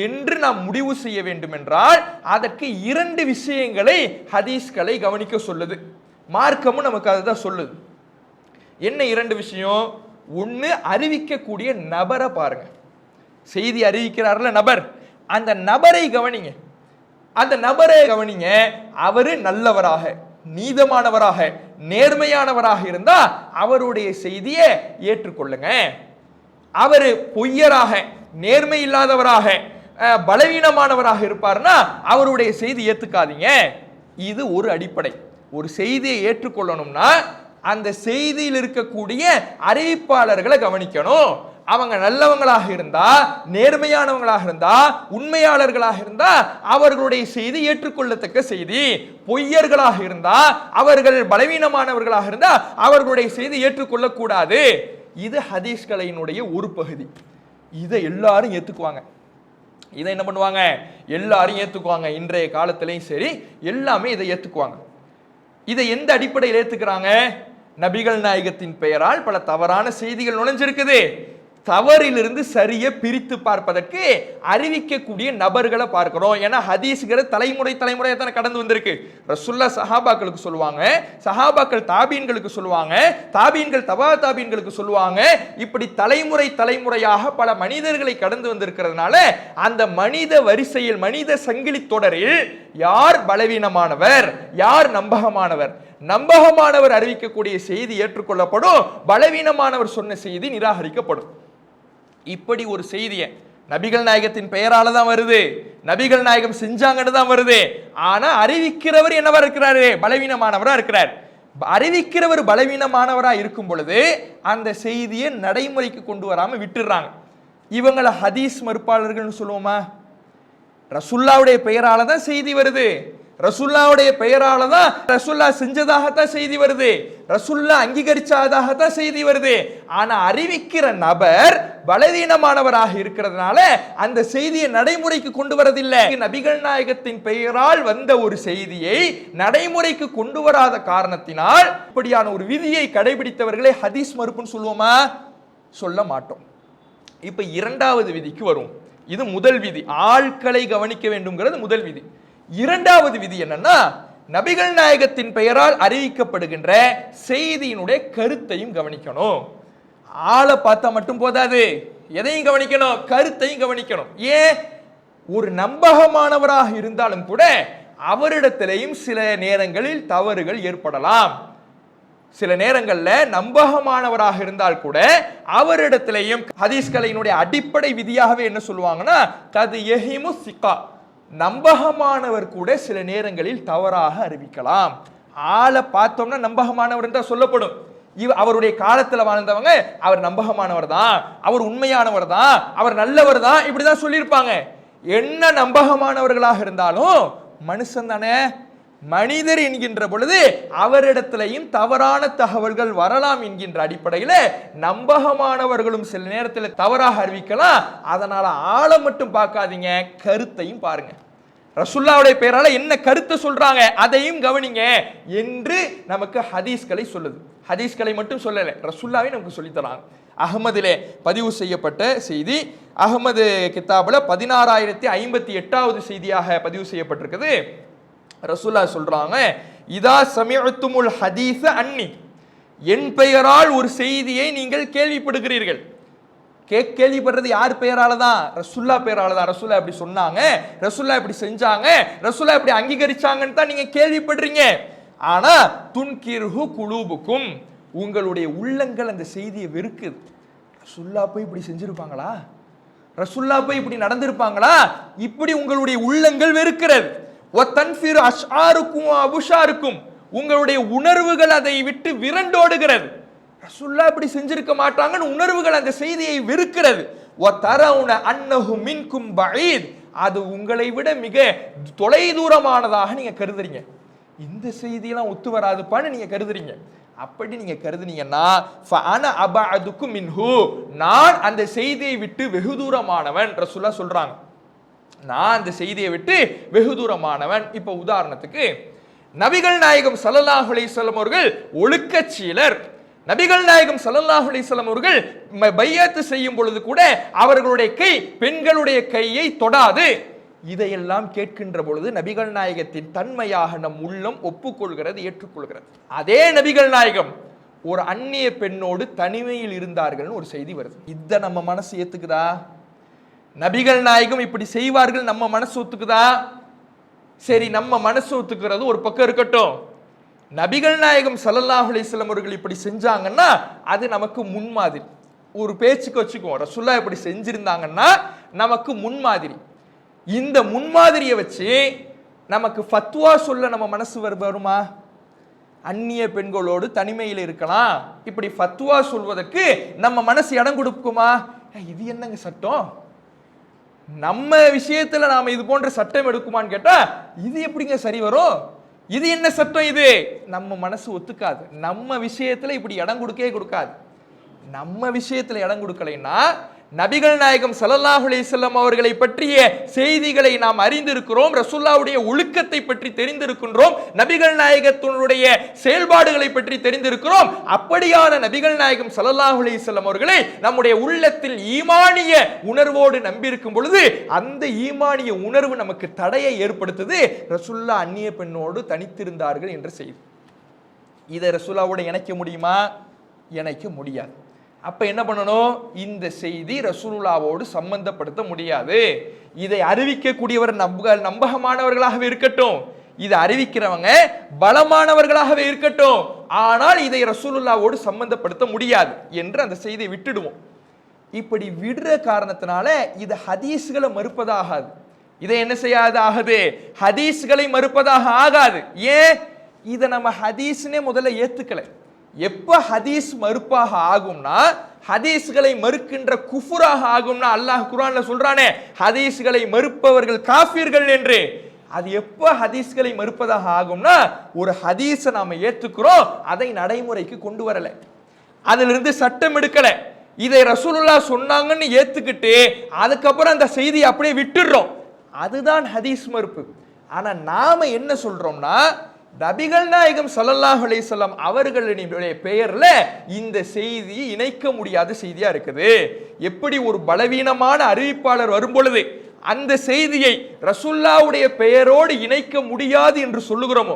[SPEAKER 1] என்று நாம் முடிவு செய்ய வேண்டும் என்றால் அதற்கு இரண்டு விஷயங்களை ஹதீஸ்களை கவனிக்க சொல்லுது. மார்க்கமும் நமக்கு அதுதான் சொல்லுது. என்ன இரண்டு விஷயம்? ஒன்று, அறிவிக்கக்கூடிய நபரை பாருங்க. செய்தி அறிவிக்கிறார்ல நபர், அந்த நபரை கவனிங்க. அந்த நபரை கவனிங்க. அவரு நல்லவராக, நீதமானவராக, நேர்மையானவராக இருந்தா அவருடைய செய்தியை ஏற்றுக்கொள்ளுங்க. அவரு பொய்யராக, நேர்மை இல்லாதவராக, பலவீனமானவராக இருப்பார்னா அவருடைய செய்தி ஏத்துக்காதீங்க. இது ஒரு அடிப்படை. ஒரு செய்தியை ஏற்றுக்கொள்ளணும்னா அந்த செய்தியில் இருக்கக்கூடிய அறிவிப்பாளர்களை கவனிக்கணும். அவங்க நல்லவங்களாக இருந்தா, நேர்மையானவங்களாக இருந்தா, உண்மையாளர்களாக இருந்தா அவர்களுடைய செய்தி ஏற்றுக்கொள்ளத்தக்க செய்தி. பொய்யர்களாக இருந்தா, அவர்கள் பலவீனமானவர்களாக இருந்தா அவர்களுடைய செய்தி ஏற்றுக்கொள்ளக்கூடாது. இது ஹதீஸ்களினுடைய ஒரு பகுதி. இதை எல்லாரும் ஏத்துக்குவாங்க. இதை என்ன பண்ணுவாங்க? எல்லாரும் ஏத்துக்குவாங்க. இன்றைய காலத்திலையும் சரி எல்லாமே இதை ஏத்துக்குவாங்க. இதை எந்த அடிப்படையில் ஏத்துக்கிறாங்க? நபிகள் நாயகத்தின் பெயரால் பல தவறான செய்திகள் நுழைஞ்சிருக்குது. தவறிலிருந்து சரியை பிரித்து பார்ப்பதற்கு அறிவிக்கக்கூடிய நபர்களை பார்க்கிறோம். ஏன்னா ஹதீஸ்கிற தலைமுறையாக தானே கடந்து வந்திருக்கு. ரசூலுல்லாஹ் சஹாபாக்களுக்கு சொல்லுவாங்க, சஹாபாக்கள் தாபீன்களுக்கு சொல்லுவாங்க, தாபீன்கள் தபா தாபீன்களுக்கு சொல்லுவாங்க. இப்படி தலைமுறையாக பல மனிதர்களை கடந்து வந்திருக்கிறதுனால அந்த மனித வரிசையில், மனித சங்கிலி தொடரில் யார் பலவீனமானவர், யார் நம்பகமானவர், நம்பகமானவர் அறிவிக்கக்கூடிய செய்தி ஏற்றுக்கொள்ளப்படும், பலவீனமானவர் சொன்ன செய்தி நிராகரிக்கப்படும். இப்படி ஒரு செய்தியை நபிகள் நாயகத்தின் பெயரால தான் வருது, நபிகள் நாயகம் செஞ்சாங்கன்னு தான் வருது. ஆனா அறிவிக்கிறவர் என்னவா இருக்கிறாரு? பலவீனமானவரா இருக்கிறார். அறிவிக்கிறவர் பலவீனமானவரா இருக்கும் பொழுது அந்த செய்தியை நடைமுறைக்கு கொண்டு வராம விட்டுறாங்க. இவங்களை ஹதீஸ் மறுப்பாளர்கள் சொல்லுவோமா? ரசுல்லாவுடைய பெயரால தான் செய்தி வருது, ரசுல்லாவுடைய பெயரால தான் ரசுல்லா செஞ்சதாகத்தான் செய்தி வருது, ரசுல்லா அங்கீகரிச்சதாகத்தான் செய்தி வருது. ஆனா அறிவிக்கிற நபர் பலவீனமானவராக இருக்கிறதுனால அந்த செய்தியை நடைமுறைக்கு கொண்டு வரதில்லை. நபிகள் நாயகத்தின் பெயரால் வந்த ஒரு செய்தியை நடைமுறைக்கு கொண்டு வராத காரணத்தினால் இப்படியான ஒரு விதியை கடைபிடித்தவர்களை ஹதீஸ் மறுப்புன்னு சொல்லுவோமா? சொல்ல மாட்டோம். இப்ப இரண்டாவது விதிக்கு வரும். இது முதல் விதி, ஆட்களை கவனிக்க வேண்டும்ங்கிறது முதல் விதி. இரண்டாவது விதி என்னன்னா, நபிகள் நாயகத்தின் பெயரால் அறிவிக்கப்படுகின்ற செய்தியினுடைய கருத்தையும் கவனிக்கணும். ஆளை பார்த்தா மட்டும் போதாது, எதையும் கவனிக்கணும், கருத்தையும் கவனிக்கணும். ஏன்? ஒரு நம்பகமானவராக இருந்தாலும் கூட அவரிடத்திலேயும் சில நேரங்களில் தவறுகள் ஏற்படலாம். சில நேரங்களில் நம்பகமானவராக இருந்தால் கூட அவரிடத்திலேயும் ஹதீஸ்களினுடைய அடிப்படை விதியாகவே என்ன சொல்லுவாங்கன்னா, கது யஹிமு சிகா, நம்பகமானவர் கூட சில நேரங்களில் தவறாக அறிவிக்கலாம். ஆளை பார்த்தோம்னா நம்பகமானவர் என்றால் சொல்லப்படும். அவருடைய காலத்தில் வாழ்ந்தவங்க அவர் நம்பகமானவர் தான், அவர் உண்மையானவர் தான், அவர் நல்லவர் தான், இப்படிதான் சொல்லியிருப்பாங்க. என்ன நம்பகமானவர்களாக இருந்தாலும் மனுஷன் தானே, மனிதர் என்கின்ற பொழுது அவரிடத்திலையும் தவறான தகவல்கள் வரலாம் என்கின்ற அடிப்படையில் நம்பகமானவர்களும் சில நேரத்தில் தவறாக அறிவிக்கலாம். அதனால ஆளை மட்டும் பார்க்காதீங்க, கருத்தையும் பாருங்க. ரசுல்லாவுடைய பெயரால என்ன கருத்தை சொல்றாங்க அதையும் கவனிங்க என்று நமக்கு ஹதீஸ்களை சொல்லுது. ஹதீஸ்களை மட்டும் சொல்லலை, ரசுல்லாவே நமக்கு சொல்லித்தராங்க. அகமதிலே பதிவு செய்யப்பட்ட செய்தி, அகமது கிதாபுல 16058வது செய்தியாக பதிவு செய்யப்பட்டிருக்குது. ரசூல்லா சொல்றாங்க, இதா சமிஅத்துமுல் ஹதீஸ அன்னி, என் பெயரால் ஒரு செய்தியை நீங்கள் கேள்விப்படுகிறீர்கள். கேள்விப்படுறது யார் பெயரால தான்? ரசூல்லா பெயரால தான். ரசூல்லா இப்படி சொன்னாங்க, ரசூல்லா இப்படி செஞ்சாங்க, ரசூல்லா இப்படி அங்கீகரிச்சாங்கன்னு தான் நீங்க கேள்விப்படுறீங்க. ஆனா துன்கிர்ஹு குலூபுக்கும், உங்களுடைய உள்ளங்கள் அந்த செய்தியை வெறுக்குது. ரசூல்லா போய் இப்படி செஞ்சிருப்பாங்களா, ரசூல்லா போய் இப்படி நடந்திருப்பாங்களா, இப்படி உங்களுடைய உள்ளங்கள் வெறுக்கிறது. உங்களுடைய உணர்வுகள் அதை விட்டு விரண்டோடுகிறது. ரசூலுல்லாஹ் இப்படி செஞ்சிருக்க மாட்டாங்கன்னு உணர்வுகள் அந்த செய்தியை வெறுக்கிறது. அது உங்களை விட மிக தொலை தூரமானதாக நீங்க கருதுறீங்க. இந்த செய்தியெல்லாம் ஒத்து வராதுப்பான்னு நீங்க கருதுறீங்க. அப்படி நீங்க கருதுனீங்கன்னா நான் அந்த செய்தியை விட்டு வெகு தூரமானவன் ரசூலுல்லாஹ் சொல்றாங்க. நான் அந்த செய்தியை விட்டு வெகு தூரமானவன். இப்ப உதாரணத்துக்கு நபிகள் நாயகம் ஸல்லல்லாஹு அலைஹி வஸல்லம் அவர்கள் ஒழுக்கச்சீலர். நபிகள் நாயகம் ஸல்லல்லாஹு அலைஹி வஸல்லம் அவர்கள் பையத்து செய்யும் பொழுது கூட அவர்களுடைய கை பெண்களுடைய கையை தொடாது. இதையெல்லாம் கேட்கின்ற பொழுது நபிகள் நாயகத்தின் தன்மையாக நம் உள்ளம் ஒப்புக்கொள்கிறது, ஏற்றுக்கொள்கிறது. அதே நபிகள் நாயகம் ஒரு அந்நிய பெண்ணோடு தனிமையில் இருந்தார்கள்னு ஒரு செய்தி வருது. இதை நம்ம மனசு ஏத்துக்குதா? நபிகள் நாயகம் இப்படி செய்வார்கள் நம்ம மனசு ஒத்துக்குதா? சரி, நம்ம மனசு ஒத்துக்கிறது ஒரு பக்கம் இருக்கட்டும். நபிகள் நாயகம் ஸல்லல்லாஹு அலைஹி வஸல்லம் அவர்கள் இப்படி செஞ்சாங்கன்னா அது நமக்கு முன்மாதிரி. ஒரு பேச்சுக்கு வச்சுக்குவோம், ரசூலுல்லாஹ் இப்படி செஞ்சிருந்தாங்கன்னா நமக்கு முன்மாதிரி. இந்த முன்மாதிரியை வச்சு நமக்கு ஃபத்வா சொல்ல நம்ம மனசு வருமா? அந்நிய பெண்களோடு தனிமையில் இருக்கலாம், இப்படி ஃபத்வா சொல்வதற்கு நம்ம மனசு இடம் கொடுக்குமா? இது என்னங்க சட்டம், நம்ம விஷயத்துல நாம இது போன்ற சட்டம் எடுக்குமான்னு கேட்டா இது எப்படிங்க சரி வரும்? இது என்ன சட்டம்? இது நம்ம மனசு ஒத்துக்காது. நம்ம விஷயத்துல இப்படி இடம் கொடுக்காது. நம்ம விஷயத்துல இடம் கொடுக்கலைன்னா நபிகள் நாயகம் ஸல்லல்லாஹு அலைஹி வஸல்லம் அவர்களை பற்றிய செய்திகளை நாம் அறிந்திருக்கிறோம், ரசூலுல்லாஹ்வுடைய ஒழுக்கத்தை பற்றி தெரிந்திருக்கின்றோம், நபிகள் நாயகத்தினுடைய செயல்பாடுகளை பற்றி தெரிந்திருக்கிறோம். அப்படியான நபிகள் நாயகம் ஸல்லல்லாஹு அலைஹி வஸல்லம் அவர்களை நம்முடைய உள்ளத்தில் ஈமானிய உணர்வோடு நம்பியிருக்கும் பொழுது அந்த ஈமானிய உணர்வு நமக்கு தடையை ஏற்படுத்துது. ரசூலுல்லாஹ் அந்நிய பெண்ணோடு தனித்திருந்தார்கள் என்ற செய்தி. இதை ரசூலுல்லாஹ்வோடு இணைக்க முடியுமா? இணைக்க முடியாது. அப்ப என்ன பண்ணணும்? இந்த செய்தி ரசூலுல்லாஹ்வோடு சம்பந்தப்படுத்த முடியாது. இதை அறிவிக்கக்கூடியவர் நம்பகமானவர்களாகவே இருக்கட்டும், இதை அறிவிக்கிறவங்க பலமானவர்களாகவே இருக்கட்டும், ஆனால் இதை ரசூலுல்லாவோடு சம்பந்தப்படுத்த முடியாது என்று அந்த செய்தியை விட்டுடுவோம். இப்படி விடுற காரணத்தினால இது ஹதீஸ்களை மறுப்பதாக ஆகாது. இதை என்ன செய்யாது ஆகுது? ஹதீஸ்களை மறுப்பதாக ஆகாது. ஏன்? இதை நம்ம ஹதீஸ்னே முதல்ல ஏத்துக்கல. எப்ப ஹதீஸ் மறுப்பாக ஆகும்னா, ஹதீஸ்களை மறுக்கின்ற குஃபுராக ஆகும்னா, அல்லாஹ் குர்ஆன்ல சொல்றானே ஹதீஸ்களை மறுப்பவர்கள் காஃபிர்கள் என்று. அது எப்ப ஹதீஸ்களை மறுப்பதாக ஆகும்னா, ஒரு ஹதீஸை நாம ஏத்துக்கிறோம், அதை நடைமுறைக்கு கொண்டு வரல, அதிலிருந்து சட்டம் எடுக்கல, இதை ரசூலுல்லாஹ் சொன்னாங்கன்னு ஏத்துக்கிட்டு அதுக்கப்புறம் அந்த செய்தியை அப்படியே விட்டுடுறோம். அதுதான் ஹதீஸ் மறுப்பு. ஆனா நாம என்ன சொல்றோம்னா, நபிகள் நாயகம் ஸல்லல்லாஹு அலைஹி வஸல்லம் அவர்களுடைய பெயர்ல இந்த செய்தி இணைக்க முடியாத செய்தியா இருக்குது. எப்படி ஒரு பலவீனமான அறிவிப்பாளர் வரும் பொழுது அந்த செய்தியை ரசூலுல்லாஹ்வுடைய பெயரோடு இணைக்க முடியாது என்று சொல்லுகிறோமோ,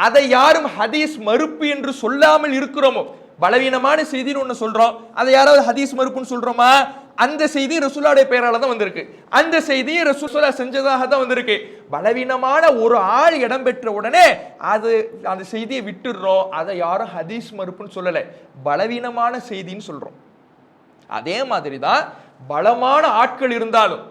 [SPEAKER 1] அதை யாரும் ஹதீஸ் மறுப்பு என்று சொல்லாமல் இருக்கிறோமோ, பலவீனமான செய்தின்னு ஒன்று சொல்றோம், அதை யாராவது ஹதீஸ் மறுப்புன்னு சொல்றோமா? அந்த செய்தி ரசூலுல்லாஹ்வுடைய பெயரால தான் வந்திருக்கு, அந்த செய்தியை ரசூலுல்லாஹ் செஞ்சதாக தான் வந்திருக்கு. பலவீனமான ஒரு ஆள் இடம் பெற்ற உடனே அது அந்த செய்தியை விட்டுடுறோம், அதை யாரும் ஹதீஸ் மறுப்புன்னு சொல்லலை, பலவீனமான செய்தின்னு சொல்றோம். அதே மாதிரி தான் பலமான ஆட்கள் இருந்தாலும்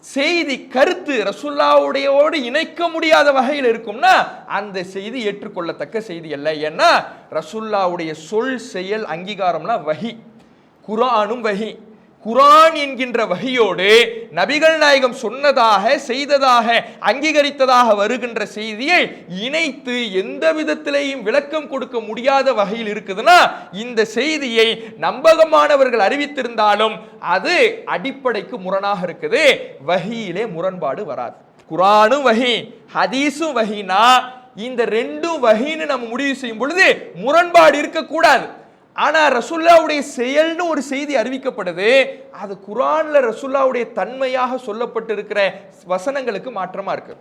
[SPEAKER 1] செய்தி கருத்து ரசூலுல்லாஹ்வுடையோடு இணைக்க முடியாத வகையில் இருக்கும்னா அந்த செய்தி ஏற்றுக்கொள்ளத்தக்க செய்தி அல்ல. ஏன்னா ரசூலுல்லாஹ்வுடைய சொல் செயல் அங்கீகாரம்னா வஹி, குர்ஆனும் வஹி. குர்ஆன் என்கின்ற வஹியோடு நபிகள் நாயகம் சொன்னதாக செய்ததாக அங்கீகரித்ததாக வருகின்ற செய்தியை இணைத்து எந்த விதத்திலேயும் விளக்கம் கொடுக்க முடியாத வகையில் இருக்குதுன்னா இந்த செய்தியை நம்பகமானவர்கள் அறிவித்திருந்தாலும் அது அடிப்படைக்கு முரணாக இருக்குது, வஹியிலே முரண்பாடு வராது. குர்ஆனும் வஹி, ஹதீஸும் வஹினா இந்த ரெண்டும் வஹின்னு நம்ம முடிவு செய்யும் பொழுது முரண்பாடு இருக்கக்கூடாது. ஆனா ரசூலுல்லாஹ்வுடைய செயல்னு ஒரு செய்தி அறிவிக்கப்படுது, அது குர்ஆன்ல ரசூலுல்லாஹ்வுடைய தன்மையாக சொல்லப்பட்டிருக்கிற வசனங்களுக்கு மாற்றமா இருக்கு.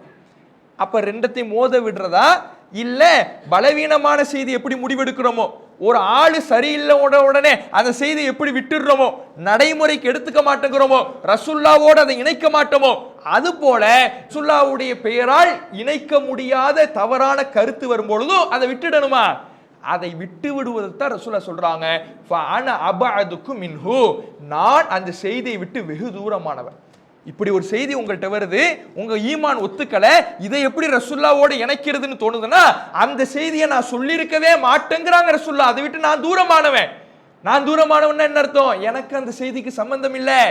[SPEAKER 1] அப்ப ரெண்டத்தையும் மோத விடுறதா இல்ல பலவீனமான செய்தி எப்படி முடிவெடுக்கிறோமோ, ஒரு ஆளு சரியில்லை உடனே அந்த செய்தி எப்படி விட்டுடுறோமோ, நடைமுறைக்கு எடுத்துக்க மாட்டேங்கிறோமோ, ரசூலுல்லாஹ்வோடு அதை இணைக்க மாட்டோமோ, அது போல ரசூலுல்லாஹ்வுடைய பெயரால் இணைக்க முடியாத தவறான கருத்து வரும்பொழுதும் அதை விட்டுடணுமா? அதை விட்டு விடுவதற்கு தான் ரசூலுல்லாஹ் சொல்றாங்க, ஃபஅன அபஅதுக்கும் மின்ஹு, நான் அந்த செய்தியை விட்டு வெகு தூரமானவர். இப்படி ஒரு செய்தி உங்கள்கிட்ட வருது, உங்க ஈமான் ஒத்துக்கல, இதை எப்படி ரசூலுல்லாஹ்வோடு இணைக்கிறதுன்னு தோணுதுன்னா அந்த செய்தியை நான் சொல்லியிருக்கவே மாட்டேங்கிறாங்க ரசூலுல்லாஹ், அதை விட்டு நான் தூரமானவன். நான் தூரமானவன் என்ன அர்த்தம்? எனக்கு அந்த செய்திக்கு சம்பந்தம் இல்லை,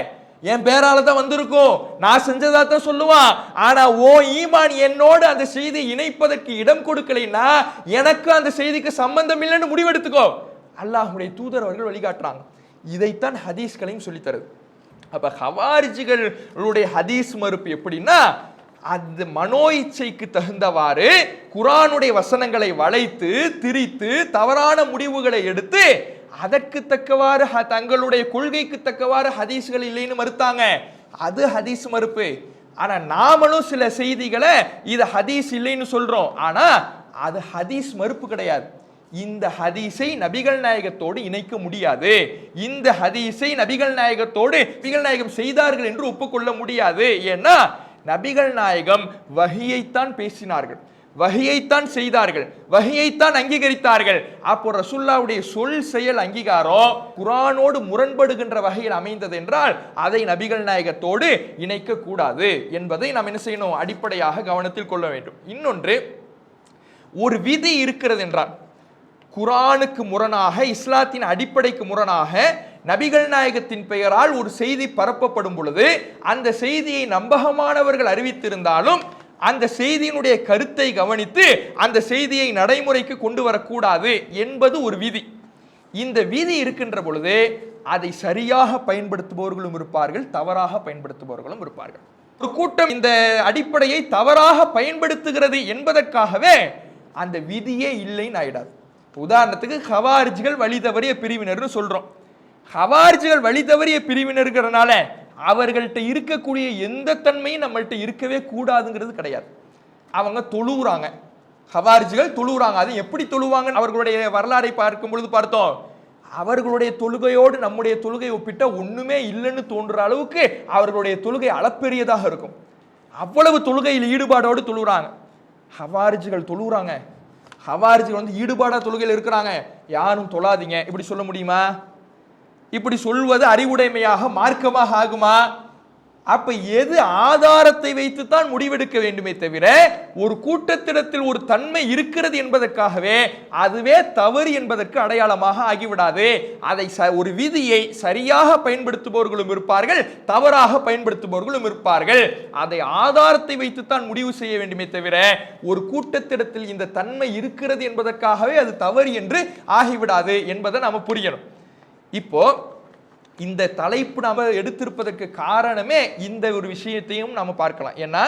[SPEAKER 1] என் பேரால தான் வந்திருக்கும், நான் செஞ்சதா தான் சொல்லுவான். ஆனா ஓ ஈமான் என்னோடு அந்த செய்தியை இணைப்பதற்கு இடம் கொடுக்கலைன்னா எனக்கு அந்த செய்திக்கு சம்பந்தம் இல்லைன்னு முடிவெடுத்துக்கோ. அல்லாஹ்வுடைய தூதர் அவர்கள் வழிகாட்டுறாங்க. இதைத்தான் ஹதீஸ்களையும் சொல்லித்தருது. அப்ப ஹவாரிஜிகளுடைய ஹதீஸ் மறுப்பு எப்படின்னா, அது மனோ இச்சைக்கு தகுந்தவாறு குர்ஆனுடைய வசனங்களை வளைத்து திரித்து தவறான முடிவுகளை எடுத்து அதற்கு தக்கவாறு தங்களுடைய கொள்கைக்கு தக்கவாறு ஹதீஸ்கள் இல்லைன்னு மறுத்தாங்க, அது ஹதீஸ் மறுப்பு. ஆனா நாமளும் சில செய்திகளை இது ஹதீஸ் இல்லைன்னு சொல்றோம், ஆனா அது ஹதீஸ் மறுப்பு கிடையாது. இந்த ஹதீஸை நபிகள் நாயகத்தோடு இணைக்க முடியாது, இந்த ஹதீஸை நபிகள் நாயகத்தோடு நபிகள் நாயகம் செய்தார்கள் என்று ஒப்புக்கொள்ள முடியாது. ஏன்னா நபிகள் நாயகம் வஹியைத்தான் பேசினார்கள், வஹியைத்தான் செய்தார்கள், வஹியைத்தான் அங்கீகரித்தார்கள். அப்போ ரசூலுல்லாஹ்வுடைய சொல் செயல் அங்கீகாரம் குர்ஆனோடு முரண்படுகின்ற வகையில் அமைந்தது என்றால் அதை நபிகள் நாயகத்தோடு இணைக்க கூடாது என்பதை நாம் என்ன செய்யணும்? அடிப்படையாக கவனத்தில் கொள்ள வேண்டும். இன்னொன்று, ஒரு விதி இருக்கிறது என்றால் குர்ஆனுக்கு முரணாக, இஸ்லாத்தின் அடிப்படைக்கு முரணாக நபிகள் நாயகத்தின் பெயரால் ஒரு செய்தி பரப்பப்படும் பொழுது அந்த செய்தியை நம்பகமானவர்கள் அறிவித்திருந்தாலும் அந்த செய்தியினுடைய கருத்தை கவனித்து அந்த செய்தியை நடைமுறைக்கு கொண்டு வரக்கூடாது என்பது ஒரு விதி. இந்த விதி இருக்கின்ற பொழுது அதை சரியாக பயன்படுத்துபவர்களும் இருப்பார்கள், தவறாக பயன்படுத்துபவர்களும் இருப்பார்கள். ஒரு கூட்டம் இந்த அடிப்படையை தவறாக பயன்படுத்துகிறது என்பதற்காகவே அந்த விதியே இல்லைன்னு ஆயிடாது. உதாரணத்துக்கு ஹவாரிஜிகள் வழி தவறிய பிரிவினர்னு சொல்றோம். ஹவாரிஜிகள் வழி தவறிய பிரிவினர்கிறனால அவர்கள்ட்ட இருக்கக்கூடிய எந்த தன்மையும் நம்மள்ட்ட இருக்கவே கூடாதுங்கிறது கிடையாது. அவங்க தொழுகிறாங்க, ஹவாரிஜிகள் தொழுகிறாங்க. அது எப்படி தொழுவாங்க? அவர்களுடைய வரலாறை பார்க்கும் பொழுது பார்த்தோம், அவர்களுடைய தொழுகையோடு நம்முடைய தொழுகை ஒப்பிட்ட ஒண்ணுமே இல்லைன்னு தோன்ற அளவுக்கு அவர்களுடைய தொழுகை அளப்பெரியதாக இருக்கும். அவ்வளவு தொழுகையில் ஈடுபாடோடு தொழுகிறாங்க. ஹவாரிஜிகள் தொழுறாங்க, ஹவாரிஜிகள் வந்து ஈடுபாடா தொழுகையில் இருக்கிறாங்க, யாரும் தொழாதீங்க, இப்படி சொல்ல முடியுமா? இப்படி சொல்வது அறிவுடைமையாக மார்க்கமாக ஆகுமா? அப்ப எது ஆதாரத்தை வைத்துத்தான் முடிவெடுக்க வேண்டுமே தவிர ஒரு கூட்டத்திடத்தில் ஒரு தன்மை இருக்கிறது என்பதற்காகவே அதுவே தவறு என்பதற்கு அடையாளமாக ஆகிவிடாது. அதை ஒரு விதியை சரியாக பயன்படுத்துபவர்களும் இருப்பார்கள், தவறாக பயன்படுத்துபவர்களும் இருப்பார்கள். அதை ஆதாரத்தை வைத்துத்தான் முடிவு செய்ய வேண்டுமே தவிர ஒரு கூட்டத்திடத்தில் இந்த தன்மை இருக்கிறது என்பதற்காகவே அது தவறு என்று ஆகிவிடாது என்பதை நாம புரியணும். இப்போ இந்த தலைப்பு நாம எடுத்திருப்பதற்கு காரணமே இந்த ஒரு விஷயத்தையும் நாம பார்க்கலாம். ஏன்னா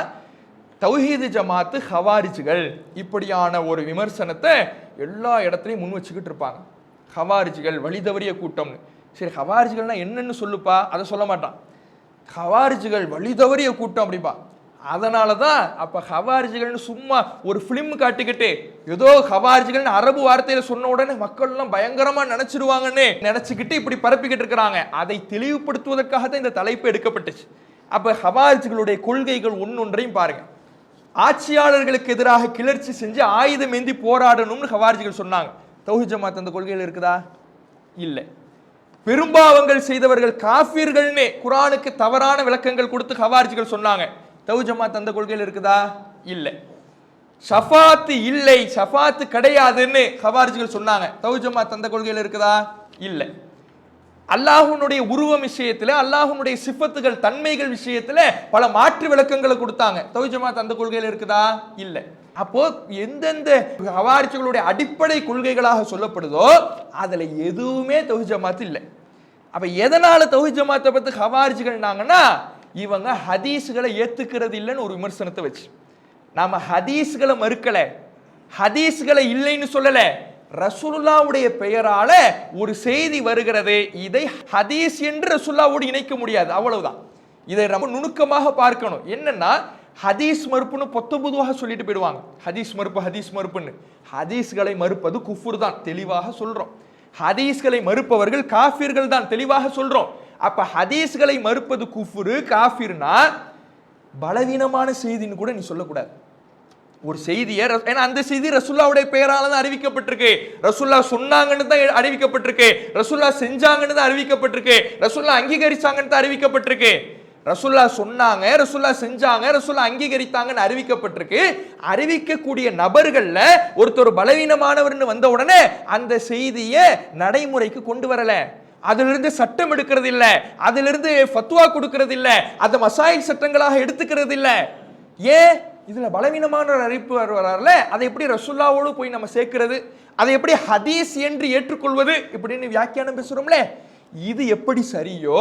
[SPEAKER 1] தௌஹீது ஜமாத்து ஹவாரிஜிகள் இப்படியான ஒரு விமர்சனத்தை எல்லா இடத்துலையும் முன் வச்சுக்கிட்டு இருப்பாங்க. ஹவாரிஜிகள் வழிதவறிய கூட்டம்னு. சரி, ஹவாரிஜிகள்னா என்னன்னு சொல்லுப்பா, அதை சொல்ல மாட்டான். ஹவாரிஜிகள் வழிதவறிய கூட்டம் அப்படிப்பா. அதனால தான் அப்போ ஹவாரிஜிகள்னு சும்மா ஒரு ஃபிலிம் காட்டிக்கிட்டு ஏதோ ஹவாரிஜிகள்னு அரபு வார்த்தையில் சொன்ன உடனே மக்கள்லாம் பயங்கரமாக நினச்சிடுவாங்கன்னு நினச்சிக்கிட்டு இப்படி பரப்பிக்கிட்டு இருக்கிறாங்க. அதை தெளிவுபடுத்துவதற்காக தான் இந்த தலைப்பு எடுக்கப்பட்டுச்சு. அப்போ ஹவாரிஜிகளுடைய கொள்கைகள் ஒன்னொன்றையும் பாருங்க. ஆட்சியாளர்களுக்கு எதிராக கிளர்ச்சி செஞ்சு ஆயுதம் ஏந்தி போராடணும்னு ஹவாரிஜிகள் சொன்னாங்க. தௌஹீத் ஜமாத் அந்த கொள்கையில் இருக்குதா? இல்லை. பெரும்பாவங்கள் செய்தவர்கள் காஃபிர்கள்னு குர்ஆனுக்கு தவறான விளக்கங்கள் கொடுத்து ஹவாரிஜிகள் சொன்னாங்க. தௌஹீத் ஜமாத் அந்த கொள்கையில் இருக்குதா? இல்லை. ஷஃபாத்து இல்லை, ஷஃபாத்து கிடையாதுன்னு ஹவாரிஜிகள் சொன்னாங்க. தௌஹீத் ஜமாத் அந்த கொள்கையில் இருக்குதா? இல்லை. அல்லாஹ்வுடைய உருவம் விஷயத்துல, அல்லாஹ்வுடைய சிஃபத்துகள் தன்மைகள் விஷயத்துல பல மாற்று விளக்கங்களை கொடுத்தாங்க. தௌஹீத் ஜமாத் அந்த கொள்கையில் இருக்குதா? இல்லை. அப்போ எந்தெந்த ஹவாரிஜிகளுடைய அடிப்படை கொள்கைகளாக சொல்லப்படுதோ அதுல எதுவுமே தௌஹீத் ஜமாத் இல்லை. அப்ப எதனால தௌஹீத் ஜமாத்தை பத்தி ஹவாரிஜிகள்னாங்கன்னா இவங்க ஹதீஸ்களை ஏத்துக்கிறது இல்லைன்னு ஒரு விமர்சனத்தை வச்சு. நாம ஹதீஸ்களை மறுக்கல, ஹதீஸ்களை இல்லைன்னு சொல்லல. ரசூலுல்லாவுடைய பெயரால ஒரு செய்தி வருகிறது, இதை ஹதீஸ் என்று ரசூலுல்லாவோடு இணைக்க முடியாது, அவ்வளவுதான். இதை ரொம்ப நுணுக்கமாக பார்க்கணும். என்னன்னா ஹதீஸ் மறுப்புன்னு பொதுவாக சொல்லிட்டு போயிடுவாங்க. ஹதீஸ் மறுப்பு, ஹதீஸ் மறுப்புன்னு. ஹதீஸ்களை மறுப்பது குஃபுர் தான், தெளிவாக சொல்றோம். ஹதீஸ்களை மறுப்பவர்கள் காஃபிர்கள் தான், தெளிவாக சொல்றோம். அப்ப ஹதீஸ்களை மறுப்பது குஃபுரு, காஃபிர்னா பலவீனமான செய்தின்னு கூட நீ சொல்லக்கூடாது. ஒரு செய்தியை, ஏன்னா அந்த செய்தி ரசூலுல்லாவுடைய பெயரால தான் அறிவிக்கப்பட்டிருக்கு, ரசூலுல்லா சொன்னாங்கன்னு தான் அறிவிக்கப்பட்டிருக்கு, ரசூலுல்லா செஞ்சாங்கன்னு தான் அறிவிக்கப்பட்டிருக்கு, ரசூலுல்லா அங்கீகரிச்சாங்கன்னு தான் அறிவிக்கப்பட்டிருக்கு. ரசூலுல்லா சொன்னாங்க, ரசூலுல்லா செஞ்சாங்க, ரசூலுல்லா அங்கீகரித்தாங்கன்னு அறிவிக்கப்பட்டிருக்கு. அறிவிக்கக்கூடிய நபர்கள்ல ஒருத்தர் பலவீனமானவர்னு வந்த உடனே அந்த செய்தியை நடைமுறைக்கு கொண்டு வரல, அதிலிருந்து சட்டம் எடுக்கிறது இல்ல, அதிலிருந்து ஃபத்வா கொடுக்கிறது இல்ல, அந்த மசாயில் சட்டங்களாக எடுத்துக்கிறது இல்ல. ஏன்? இதுல பலவீனமான அறிவிப்பு வர்றாருல, அதை எப்படி ரசூலுல்லாவோடு போய் நம்ம சேர்க்கிறது, அதை எப்படி ஹதீஸ் என்று ஏற்றுக்கொள்வது இப்படின்னு வியாக்கியானம் பேசுறோம்ல. இது எப்படி சரியோ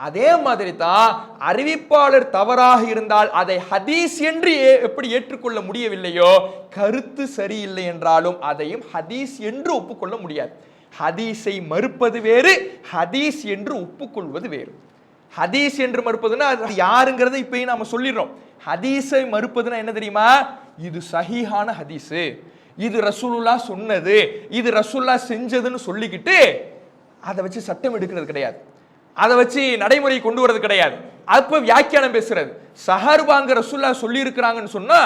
[SPEAKER 1] அதே மாதிரி தான் அறிவிப்பாளர் தவறாக இருந்தால் அதை ஹதீஸ் என்று எப்படி ஏற்றுக்கொள்ள முடியவில்லையோ, கருத்து சரியில்லை என்றாலும் அதையும் ஹதீஸ் என்று ஒப்புக்கொள்ள முடியாது. ஹதீஸை மறுப்பது வேறு, ஹதீஸ் என்று ஒப்புக்கொள்வது வேறு. ஹதீஸ் என்று மறுப்பதுன்னா அது யாருங்கிறத இப்பயும் நாம சொல்லிடுறோம். ஹதீஸை மறுப்பதுன்னா என்ன தெரியுமா? இது சஹீஹான ஹதீஸ், இது ரசூலுல்லாஹ் சொன்னது, இது ரசூலுல்லாஹ் செஞ்சதுன்னு சொல்லிக்கிட்டு அதை வச்சு சட்டம் எடுக்கிறது கிடையாது, அதை வச்சு நடைமுறை கொண்டு வரது கிடையாது. அப்ப வியாக்கியானம் பேசுறது. சஹர்பாங்க ரசூலுல்லாஹ் சொல்லி இருக்கிறாங்கன்னு சொன்னா,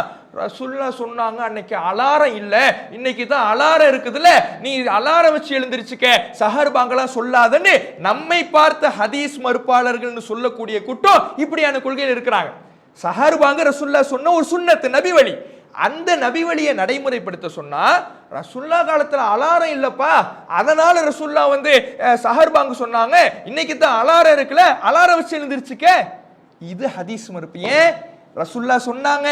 [SPEAKER 1] ரசூலுல்லாஹ் சொன்னாங்க அன்னைக்கு அலாரம் இல்ல, இன்னைக்கு தான் அலாரம் இருக்குதுல்ல, நீ அலாரம் வச்சு எழுந்திருச்சுக்க, சஹர்பாங்கெல்லாம் சொல்லாதன்னு நம்மை பார்த்த ஹதீஸ் மறுப்பாளர்கள்னு சொல்லக்கூடிய கூட்டம் இப்படியான கொள்கையில் இருக்கிறாங்க. சஹர்பாங்க ரசூலுல்லாஹ் சொன்ன ஒரு சுன்னத்து, நபி வழி. அந்த நபி வழியை நடைமுறைப்படுத்த சொன்னா, ரசூலுல்லாஹ் காலத்துல அலாரம் இல்லப்பா, அதனால ரசூலுல்லாஹ் வந்து சஹர்பாங்க சொன்னாங்க, இன்னைக்கு தான் அலாரம் இருக்குல்ல, அலாரம் வச்சு எழுந்திருச்சுக்க, இது ஹதீஸ் மறுப்பு. ஏன்? ரசூலுல்லாஹ் சொன்னாங்க,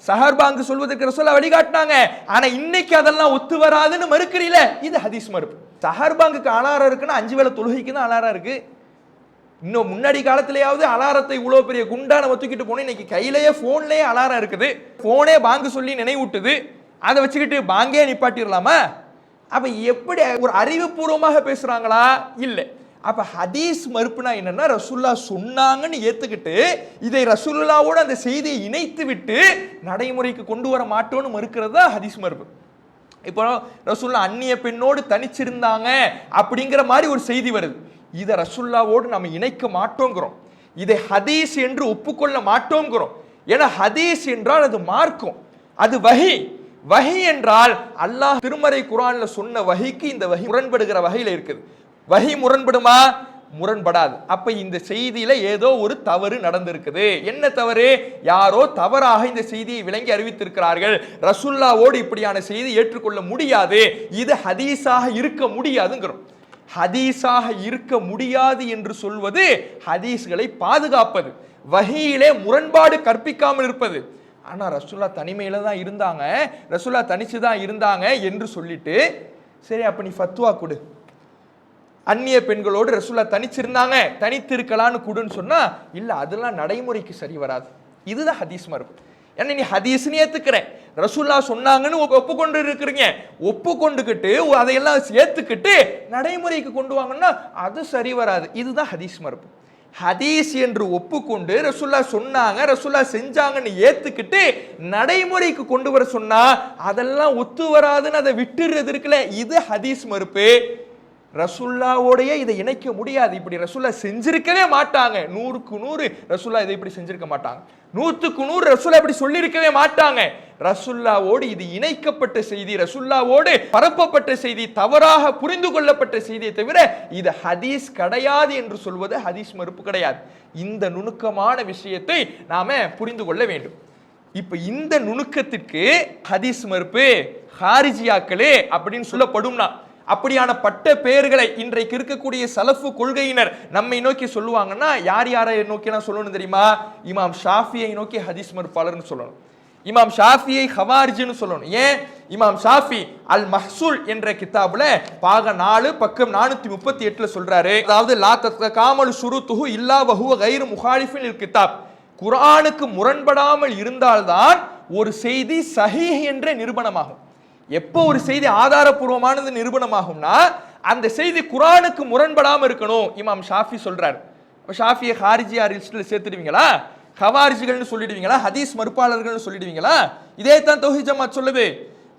[SPEAKER 1] சஹர்பாங்க சொல்வதற்கு ரசூலுல்லாஹ் வழிகாட்டினாங்க, ஆனா இன்னைக்கு அதெல்லாம் ஒத்து வராதுன்னு மறுக்கிறீல, இது ஹதீஸ் மறுப்பு. சஹர்பாங்குக்கு அலாரம் இருக்குன்னா 5 வேளை தொழுகைக்கு தான் அலாரம் இருக்கு. இன்னும் முன்னாடி காலத்திலேயாவது அலாரத்தை இவ்வளோ பெரிய குண்டா நம்ம தூக்கிட்டு போனோம், இன்னைக்கு கையிலேயே போன்லயே அலாரம் இருக்குது, போனே பாங்கு சொல்லி நினைவூட்டுது, அதை வச்சுக்கிட்டு பாங்கே நிப்பாட்டிடலாமா? அப்ப எப்படி ஒரு அறிவுபூர்வமாக பேசுறாங்களா? இல்லை. அப்ப ஹதீஸ் மறுப்புனா என்னன்னா, ரசூலுல்லாஹ் சொன்னாங்கன்னு ஏத்துக்கிட்டு இதை ரசூலுல்லாவோட அந்த செய்தியை இணைத்து விட்டு நடைமுறைக்கு கொண்டு வர மாட்டோம்னு மறுக்கிறது தான் ஹதீஸ் மறுப்பு. இப்போ ரசூலுல்லாஹ் அந்நிய பெண்ணோடு தனிச்சிருந்தாங்க அப்படிங்கிற மாதிரி ஒரு செய்தி வருது, இதை ரசூலுல்லாவோடு நம்ம இணைக்க மாட்டோங்கிறோம், இதை ஹதீஸ் என்று ஒப்புக்கொள்ள மாட்டோங்கிறோம். ஏன்னா ஹதீஸ் என்றால் அது மார்க்கம், அது வஹி. வஹி என்றால் அல்லாஹ் திருமறை குர்ஆன்ல சொன்ன வஹிக்கு இந்த வஹி முரண்படுகிற வகையில் இருக்குது. வஹி முரண்படுமா? முரண்படாது. அப்ப இந்த செய்தியில ஏதோ ஒரு தவறு நடந்திருக்குது. என்ன தவறு? யாரோ தவறாக இந்த செய்தியை விளங்கி அறிவித்திருக்கிறார்கள். ரசூலுல்லாவோடு இப்படியான செய்தி ஏற்றுக்கொள்ள முடியாது, இது ஹதீஸாக இருக்க முடியாதுங்கிறோம். ஹதீஸாக இருக்க முடியாது என்று சொல்வது ஹதீஸ்களை பாதுகாப்பது, வஹீயிலே முரண்பாடு கற்பிக்காமல் இருப்பது. ஆனா ரசூலுல்லாஹ் தனிமையில தான் இருந்தாங்க, ரசூலுல்லாஹ் தனிச்சு தான் இருந்தாங்க என்று சொல்லிட்டு சரி அப்ப நீ ஃபத்வா கொடு, அந்நிய பெண்களோடு ரசூலுல்லாஹ் தனிச்சிருந்தாங்க, தனித்திருக்கலான்னு கொடுன்னு சொன்னா இல்ல அதெல்லாம் நடைமுறைக்கு சரி வராது. இதுதான் ஹதீஸ் மறுப்பு. ஏன்னா நீ ஹதீஸ்னு ஏத்துக்கிறேன், ரசூலுல்லாஹ் சொன்னாங்கன்னு ஒப்புக்கொண்டு இருக்கிறீங்க, ஒப்புக்கொண்டுக்கிட்டு அதையெல்லாம் ஏத்துக்கிட்டு நடைமுறைக்கு கொண்டு வாங்கன்னா அது சரி வராது. இதுதான் ஹதீஸ் மறுப்பு. ஹதீஸ் என்று ஒப்புக்கொண்டு ரசூலுல்லாஹ் சொன்னாங்க, ரசூலுல்லாஹ் செஞ்சாங்கன்னு ஏத்துக்கிட்டு நடைமுறைக்கு கொண்டு வர சொன்னா அதெல்லாம் ஒத்து வராதுன்னு அதை விட்டுறது இருக்குல்ல, இது ஹதீஸ் மறுப்பு. ரசூலுல்லாஹ்வோடயே இதை இணைக்க முடியாது. இப்படி ரசூலுல்லாஹ் செஞ்சிருக்கவே மாட்டாங்க, 100க்கு 100 ரசூலுல்லாஹ் இதை இப்படி செஞ்சிருக்க மாட்டாங்க, 100க்கு 100 ரசூலுல்லாஹ் இப்படி சொல்லியிருக்கவே மாட்டாங்க. ரசூலுல்லாஹ்வோடு இது இணைக்கப்பட்ட செய்தி, ரசூலுல்லாஹ்வோடு பரப்பப்பட்ட செய்தி, தவறாக புரிந்து கொள்ளப்பட்ட செய்தியை தவிர இது ஹதீஸ் கிடையாது என்று சொல்வது ஹதீஸ் மறுப்பு கிடையாது. இந்த நுணுக்கமான விஷயத்தை நாம புரிந்து கொள்ள வேண்டும். இப்ப இந்த நுணுக்கத்திற்கு ஹதீஸ் மறுப்பு, ஹாரிஜியாக்களே அப்படின்னு சொல்லப்படும்னா, அப்படியான பட்ட பெயர்களை இன்றைக்கு இருக்கக்கூடிய சலஃபு கொள்கையினர் நம்மை நோக்கி சொல்லுவாங்கன்னா யார் யாரை நோக்கி நான் சொல்லணும் தெரியுமா? இமாம் ஷாஃபியை நோக்கி ஹதீஸ் மறுப்பாளர்னு சொல்லணும், இமாம் ஷாஃபியை ஹவாரிஜின்னு சொல்லணும். ஏன்? இமாம் ஷாஃபி அல் மஹ்சூல் என்ற கிதாபுல பாக 4 பக்கம் 438 சொல்றாரு, அதாவது லா தத்காமல் ஷுருத்துஹு இல்லா வஹுவ கைரு முகாலிஃபின் லில் கிதாப், குர்ஆனுக்கு முரண்படாமல் இருந்தால்தான் ஒரு செய்தி சஹீஹ் என்ற நிரூபணமாகும். எப்போ ஒரு செய்தி ஆதாரபூர்வமானது நிரூபணமாகும்னா அந்த செய்தி குர்ஆனுக்கு முரண்படாம இருக்கணும். இமாம் ஷாஃபி சொல்றாரு. ஷாஃபியை ஹாரிஜியா லிஸ்ட்ல சேர்த்துடுவீங்களா? ஹவாரிஜிகள்னு சொல்லிடுவீங்களா? ஹதீஸ் மறுப்பாளர்கள்னு சொல்லிடுவீங்களா? இதே தான் தௌஹீத் ஜமாத் சொல்லுது.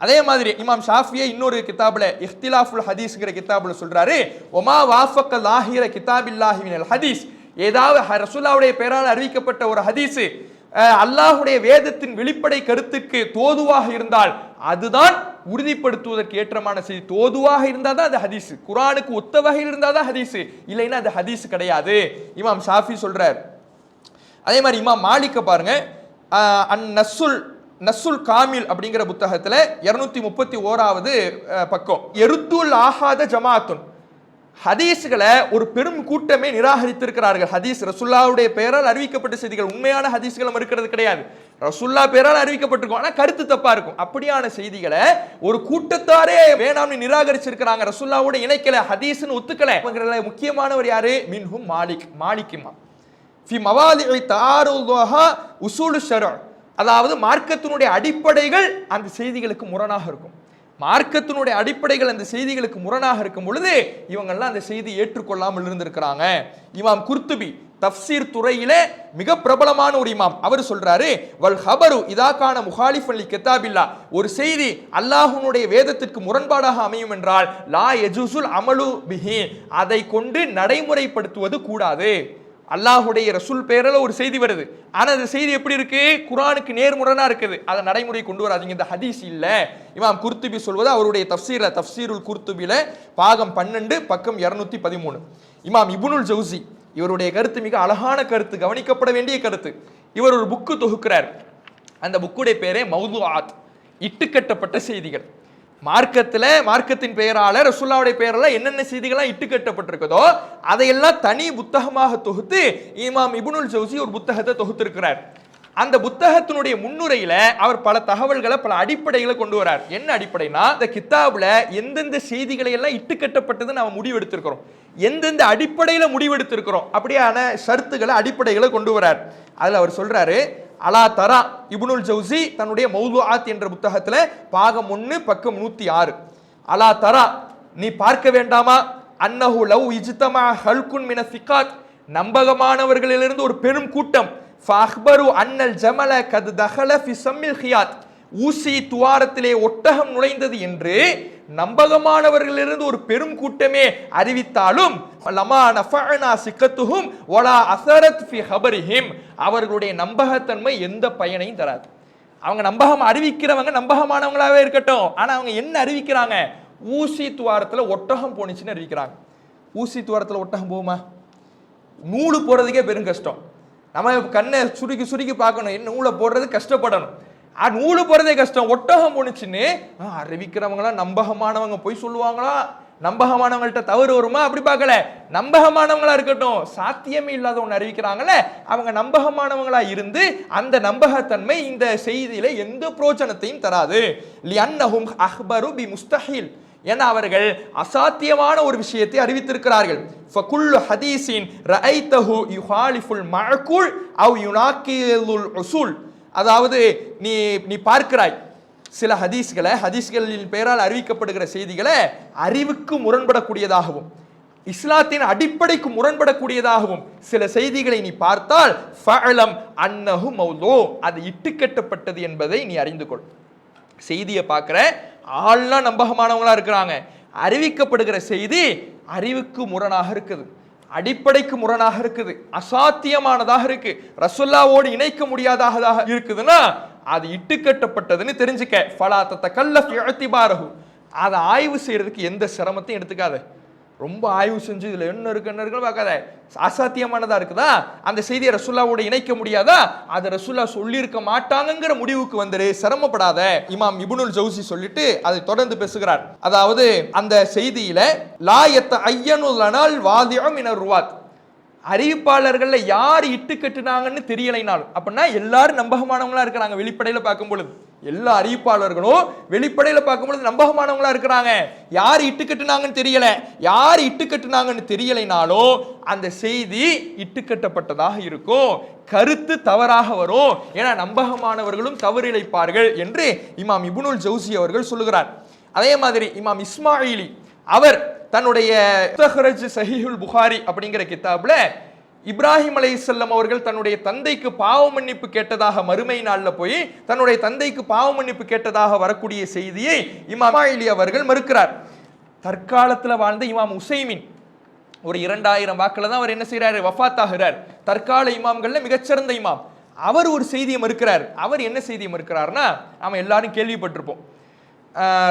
[SPEAKER 1] அதே மாதிரி இமாம் ஷாஃபியை இன்னொரு கிதாபுல இஹ்திலாஃபுல் ஹதீஸ்ங்கிற கிதாபுல சொல்றாரு, ஒமா வாஃபக்க லாஹிர கிதாபில்லாஹி மினல் ஹதீஸ், ஏதாவது ரசூலுல்லாஹ்வுடைய பெயரால் அறிவிக்கப்பட்ட ஒரு ஹதீஸ் அல்லாஹ்வுடைய வேதத்தின் வெளிப்படை கருத்துக்கு தோதுவாக இருந்தால் அதுதான் உறுதிப்படுத்துவதற்கு ஏற்றமான செய்தி. தோதுவாக இருந்தால் தான் அது ஹதீஸ், குர்ஆனுக்கு ஒத்த வகையில் இருந்தால் தான் ஹதீஸ், இல்லைன்னா அது ஹதீஸ் கிடையாது. இமாம் ஷாஃபி சொல்றார். அதே மாதிரி இமாம் மாலிக்க பாருங்க, நஸ்ஸுல் காமில் அப்படிங்கிற புத்தகத்துல 231வது பக்கம், எருத்துல் ஆஹாத ஜமாத்துன், ஹதீஸ்களை ஒரு பெரும் கூட்டமே நிராகரித்திருக்கிறார்கள். ஹதீஸ் ரசூலுல்லாஹ்வுடைய பெயரால் அறிவிக்கப்பட்ட செய்திகள், உண்மையான ஹதீஸ்களை மறுக்கிறது கிடையாது, ரசூலுல்லாஹ் பெயரால் அறிவிக்கப்பட்டிருக்கும் ஆனா கருத்து தப்பா இருக்கும். அப்படியான செய்திகளை ஒரு கூட்டத்தாரே வேணாம்னு நிராகரிச்சிருக்கிறாங்க, ரசூலுல்லாஹ்வோட இணைக்கல, ஹதீஸ்னு ஒத்துக்கல. முக்கியமானவர் யாரு? மின்ஹும் மாலிக் இமாம் ஃபி மவாலிஇ தஆருதுஹா உஸூலு ஷர்அ், அதாவது மார்க்கத்தினுடைய அடிப்படைகள் அந்த செய்திகளுக்கு முரணாக இருக்கும். மார்க்கத்தினுடைய அடிப்படைகள் அந்த செய்திகளுக்கு முரணாக இருக்கும் பொழுது இவங்கெல்லாம் அந்த செய்தி ஏற்றுக்கொள்ளாமல் இருந்திருக்கிறாங்க. இமாம் குர்துபி தஃப்சீர் துறையிலே மிக பிரபலமான ஒரு இமாம், அவர் சொல்றாரு, வல் ஹபரு இதாக்கான முகாலிஃபன் லி கிதாபில்லா, ஒரு செய்தி அல்லாஹ்வுடைய வேதத்திற்கு முரண்பாடாக அமையும் என்றால் லா யஜூசுல் அமலு பிஹி, அதை கொண்டு நடைமுறைப்படுத்துவது கூடாது. அல்லாஹ்வுடைய ரசூல் பெயரில் ஒரு செய்தி வருது, ஆனா அந்த செய்தி எப்படி இருக்கு? குர்ஆனுக்கு நேர்முரணா இருக்குது, அதை நடைமுறை கொண்டு வராதீங்க, இந்த ஹதீஸ் இல்ல. இமாம் குர்துபி சொல்வது அவருடைய தஃப்சீருல் குர்துபில பாகம் 12 பக்கம் 213. இமாம் இப்னுல் ஜௌசி, இவருடைய கருத்து மிக அழகான கருத்து, கவனிக்கப்பட வேண்டிய கருத்து. இவர் ஒரு புக்கு தொகுக்கிறார், அந்த புக்குடைய பேரே மௌதுஆத், இட்டுக்கட்டப்பட்ட செய்திகள். மார்க்கத்தின் பெயரால ரசூலுல்லாஹ்வுடைய பெயரால என்னென்ன செய்திகள்லாம் இட்டுக்கட்டப்பட்டிருக்கதோ அதையெல்லாம் தனி புத்தகமாக தொகுத்து இமாம் இப்னுல் ஜௌசி ஒரு புத்தகத்தை தொகுத்திருக்கிறார். அந்த புத்தகத்தினுடைய முன்னுரையில அவர் பல தகவல்களை, பல அடிப்படைகளை கொண்டு வரார். என்ன அடிப்படைனா, இந்த கிதாபுல எந்தெந்த செய்திகளை எல்லாம் இட்டுக்கட்டப்பட்டது நாம முடிவெடுத்திருக்கிறோம், எந்தெந்த அடிப்படையில முடிவெடுத்திருக்கிறோம், அப்படியான ஷர்த்துகளை, அடிப்படைகளை கொண்டு வரார். அதுல அவர் சொல்றாரு, அலா தரா, இப்னுல் ஜௌசி தன்னுடைய மௌதுஆத் என்ற புத்தகத்துல பாகம் 1 பக்கம் 106, அலா தரா, நீ பார்க்க வேண்டாமா, அன்னஹு லவ் இஜ்தமா ஹல்குன் மின ஸிகாத், நம்பகமானவர்களிலிருந்து ஒரு பெரும் கூட்டம், ஃபஅக்பரு அன்னல் ஜமல கத் தஹல ஃபி ஸம்மில் ஹியாத், ஊசி துவாரத்திலே ஒட்டகம் நுழைந்தது என்று நம்பகமானவர்களிலிருந்து ஒரு பெரும் கூட்டமே அறிவித்தாலும் லமா நஃபஅனா சிகத்துஹும் வலா அஸரத் ஃபி ஹபரிஹிம், அவர்களுடைய நம்பகத்தன்மை எந்த பயனையும் தராது. அவங்க அறிவிக்கிறவங்க நம்பகமானவங்களாவே இருக்கட்டும், ஆனா அவங்க என்ன அறிவிக்கிறாங்க? ஊசி துவாரத்துல ஒட்டகம் போனுச்சுன்னு அறிவிக்கிறாங்க. ஊசி துவாரத்துல ஒட்டகம் போகுமா? நூலு போறதுக்கே பெரும் கஷ்டம். நம்ம கண்ணை சுருக்கி சுருக்கி பார்க்கணும், என்ன நூலை போடுறது கஷ்டப்படணும். நூலு போறதே கஷ்டம், ஒட்டகம் போனுச்சுன்னு அறிவிக்கிறவங்களாம் நம்பகமானவங்க போய் சொல்லுவாங்களா? நம்பகமானவங்கள்ட்ட தவறு வருமா? அப்படி பார்க்கல. நம்பகமானவங்களா இருக்கட்டும், சாத்தியமே இல்லாத ஒன்று அறிவிக்கிறாங்கல்ல, அவங்க நம்பகமானவங்களா இருந்து அந்த நம்பகத்தன்மை இந்த செய்தியில எந்த பிரோஜனத்தையும் தராது. லிஅன்னஹும் அஹ்பரு பி முஸ்தஹில், என அவர்கள் அசாத்தியமான ஒரு விஷயத்தை அறிவித்திருக்கிறார்கள். ஃபகுல்லு ஹதீஸின் ரஐதஹு யுஹாலிஃபுல் மஅகூல் அவ் யுனாக்கிலுல் உஸூல், அதாவது நீ பார்க்கிறாய் சில ஹதீஸ்களின் பெயரால் அறிவிக்கப்படுகிற செய்திகளை அறிவுக்கு முரண்படக்கூடியதாகவும் இஸ்லாத்தின் அடிப்படைக்கு முரண்படக்கூடியதாகவும் சில செய்திகளை நீ பார்த்தால் ஃபஅலம் அன்னஹு மௌலூ, அது இட்டுக்கட்டப்பட்டது என்பதை நீ அறிந்து கொள். செய்தியை பார்க்கிற ஆள்லாம் நம்பகமானவங்களா இருக்கிறாங்க, அறிவிக்கப்படுகிற செய்தி அறிவுக்கு முரணாக இருக்குது, அடிப்படைக்கு முரணாக இருக்குது, அசாத்தியமானதாக இருக்கு, ரசூலுல்லாஹ்வோடு இணைக்க முடியாததாக இருக்குதுன்னா அது இட்டுக்கட்டப்பட்டதுன்னு தெரிஞ்சுக்க. ஃபலா ததகல்லஃப் இஅ்திபாரஹு, அதை ஆய்வு செய்யறதுக்கு எந்த சிரமத்தையும் எடுத்துக்காத. ரொம்ப ஆய்வு செஞ்சு இதுல என்ன இருக்கு பார்க்காத. அசாத்தியமானதா இருக்குதா, அந்த செய்தியை ரசூலுல்லாஹ்வோடு இணைக்க முடியாதா, அது ரசூலுல்லாஹ் சொல்லியிருக்க மாட்டாங்கிற முடிவுக்கு வந்துரு, சிரமப்படாத. இமாம் இப்னுல் ஜௌசி சொல்லிட்டு அதை தொடர்ந்து பேசுகிறார். அதாவது அந்த செய்தியில லா யத்தஅய்யனு லனால் வாதிஉ மினர் ருவாத், அறிவிப்பாளர்கள்ல யார் இட்டு கட்டுனாங்கன்னு தெரியலைனாலும், அப்படின்னா எல்லாரும் நம்பகமானவங்களா இருக்கிறாங்க. வெளிப்படையில பார்க்கும் பொழுது எல்லா அறிவிப்பாளர்களும் வெளிப்படையில பார்க்கும் பொழுது நம்பகமானவங்களா இருக்கிறாங்க. யார் இட்டு கட்டுனாங்கன்னு தெரியல, யார் இட்டு கட்டுனாங்கன்னு தெரியலைனாலும் அந்த செய்தி இட்டுக்கட்டப்பட்டதாக இருக்கும், கருத்து தவறாக வரும். ஏன்னா நம்பகமானவர்களும் தவறிழைப்பார்கள் என்று இமாம் இப்னுல் ஜௌசி அவர்கள் சொல்லுகிறார். அதே மாதிரி இமாம் இஸ்மாயிலி அவர் தன்னுடைய முஸ்தஹ்ரஜ் சஹீஹுல் புகாரி அப்படிங்கிற கிதாப்ல இப்ராஹிம் அலைஹிஸ்ஸலாம் அவர்கள் தன்னுடைய தந்தைக்கு பாவ மன்னிப்பு கேட்டதாக மறுமை நாள்ல போய் தன்னுடைய தந்தைக்கு பாவ மன்னிப்பு கேட்டதாக வரக்கூடிய செய்தியை இமாம் இஸ்மாயிலி அவர்கள் மறுக்கிறார். தற்காலத்துல வாழ்ந்த இமாம் உசைமின் ஒரு 2000 வாக்குல தான் அவர் என்ன செய்யறாரு, வஃபாத் ஆகிறார். தற்கால இமாம்கள்ல மிகச்சிறந்த இமாம். அவர் ஒரு செய்தியை மறுக்கிறார். அவர் என்ன செய்தியை மறுக்கிறார்னா, நாம எல்லாரும் கேள்விப்பட்டிருப்போம்,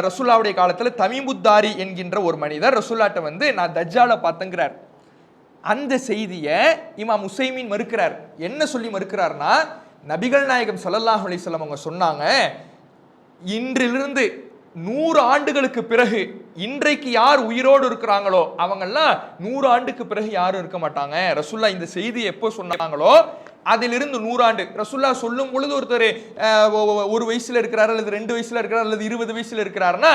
[SPEAKER 1] ரசூலுல்லாஹ்வுடைய காலத்துல தமீமுத்தாரி என்கின்ற ஒரு மனிதர் ரசூலுல்லாஹ்ட்ட வந்து நான் தஜ்ஜாலை பார்த்தங்கிறார். அந்த செய்தியை இமாம் உசைமின் மறுக்கிறார். என்ன சொல்லி மறுக்கிறார்னா, நபிகள் நாயகம் ஸல்லல்லாஹு அலைஹி வஸல்லம் அவங்க சொன்னாங்க, இன்றிலிருந்து 100 ஆண்டுகளுக்கு பிறகு இன்றைக்கு யார் உயிரோடு இருக்கிறாங்களோ அவங்கெல்லாம் 100 ஆண்டுக்கு பிறகு யாரும் இருக்க மாட்டாங்க. ரசூலுல்லாஹ் இந்த செய்தி எப்போ சொன்னாங்களோ அதிலிருந்து 100 ஆண்டு, ரசூலுல்லாஹ் சொல்லும் பொழுது ஒருத்தர் 1 வயசுல இருக்கிறார் அல்லது 2 வயசுல இருக்கிறார் அல்லது 20 வயசுல இருக்கிறாருன்னா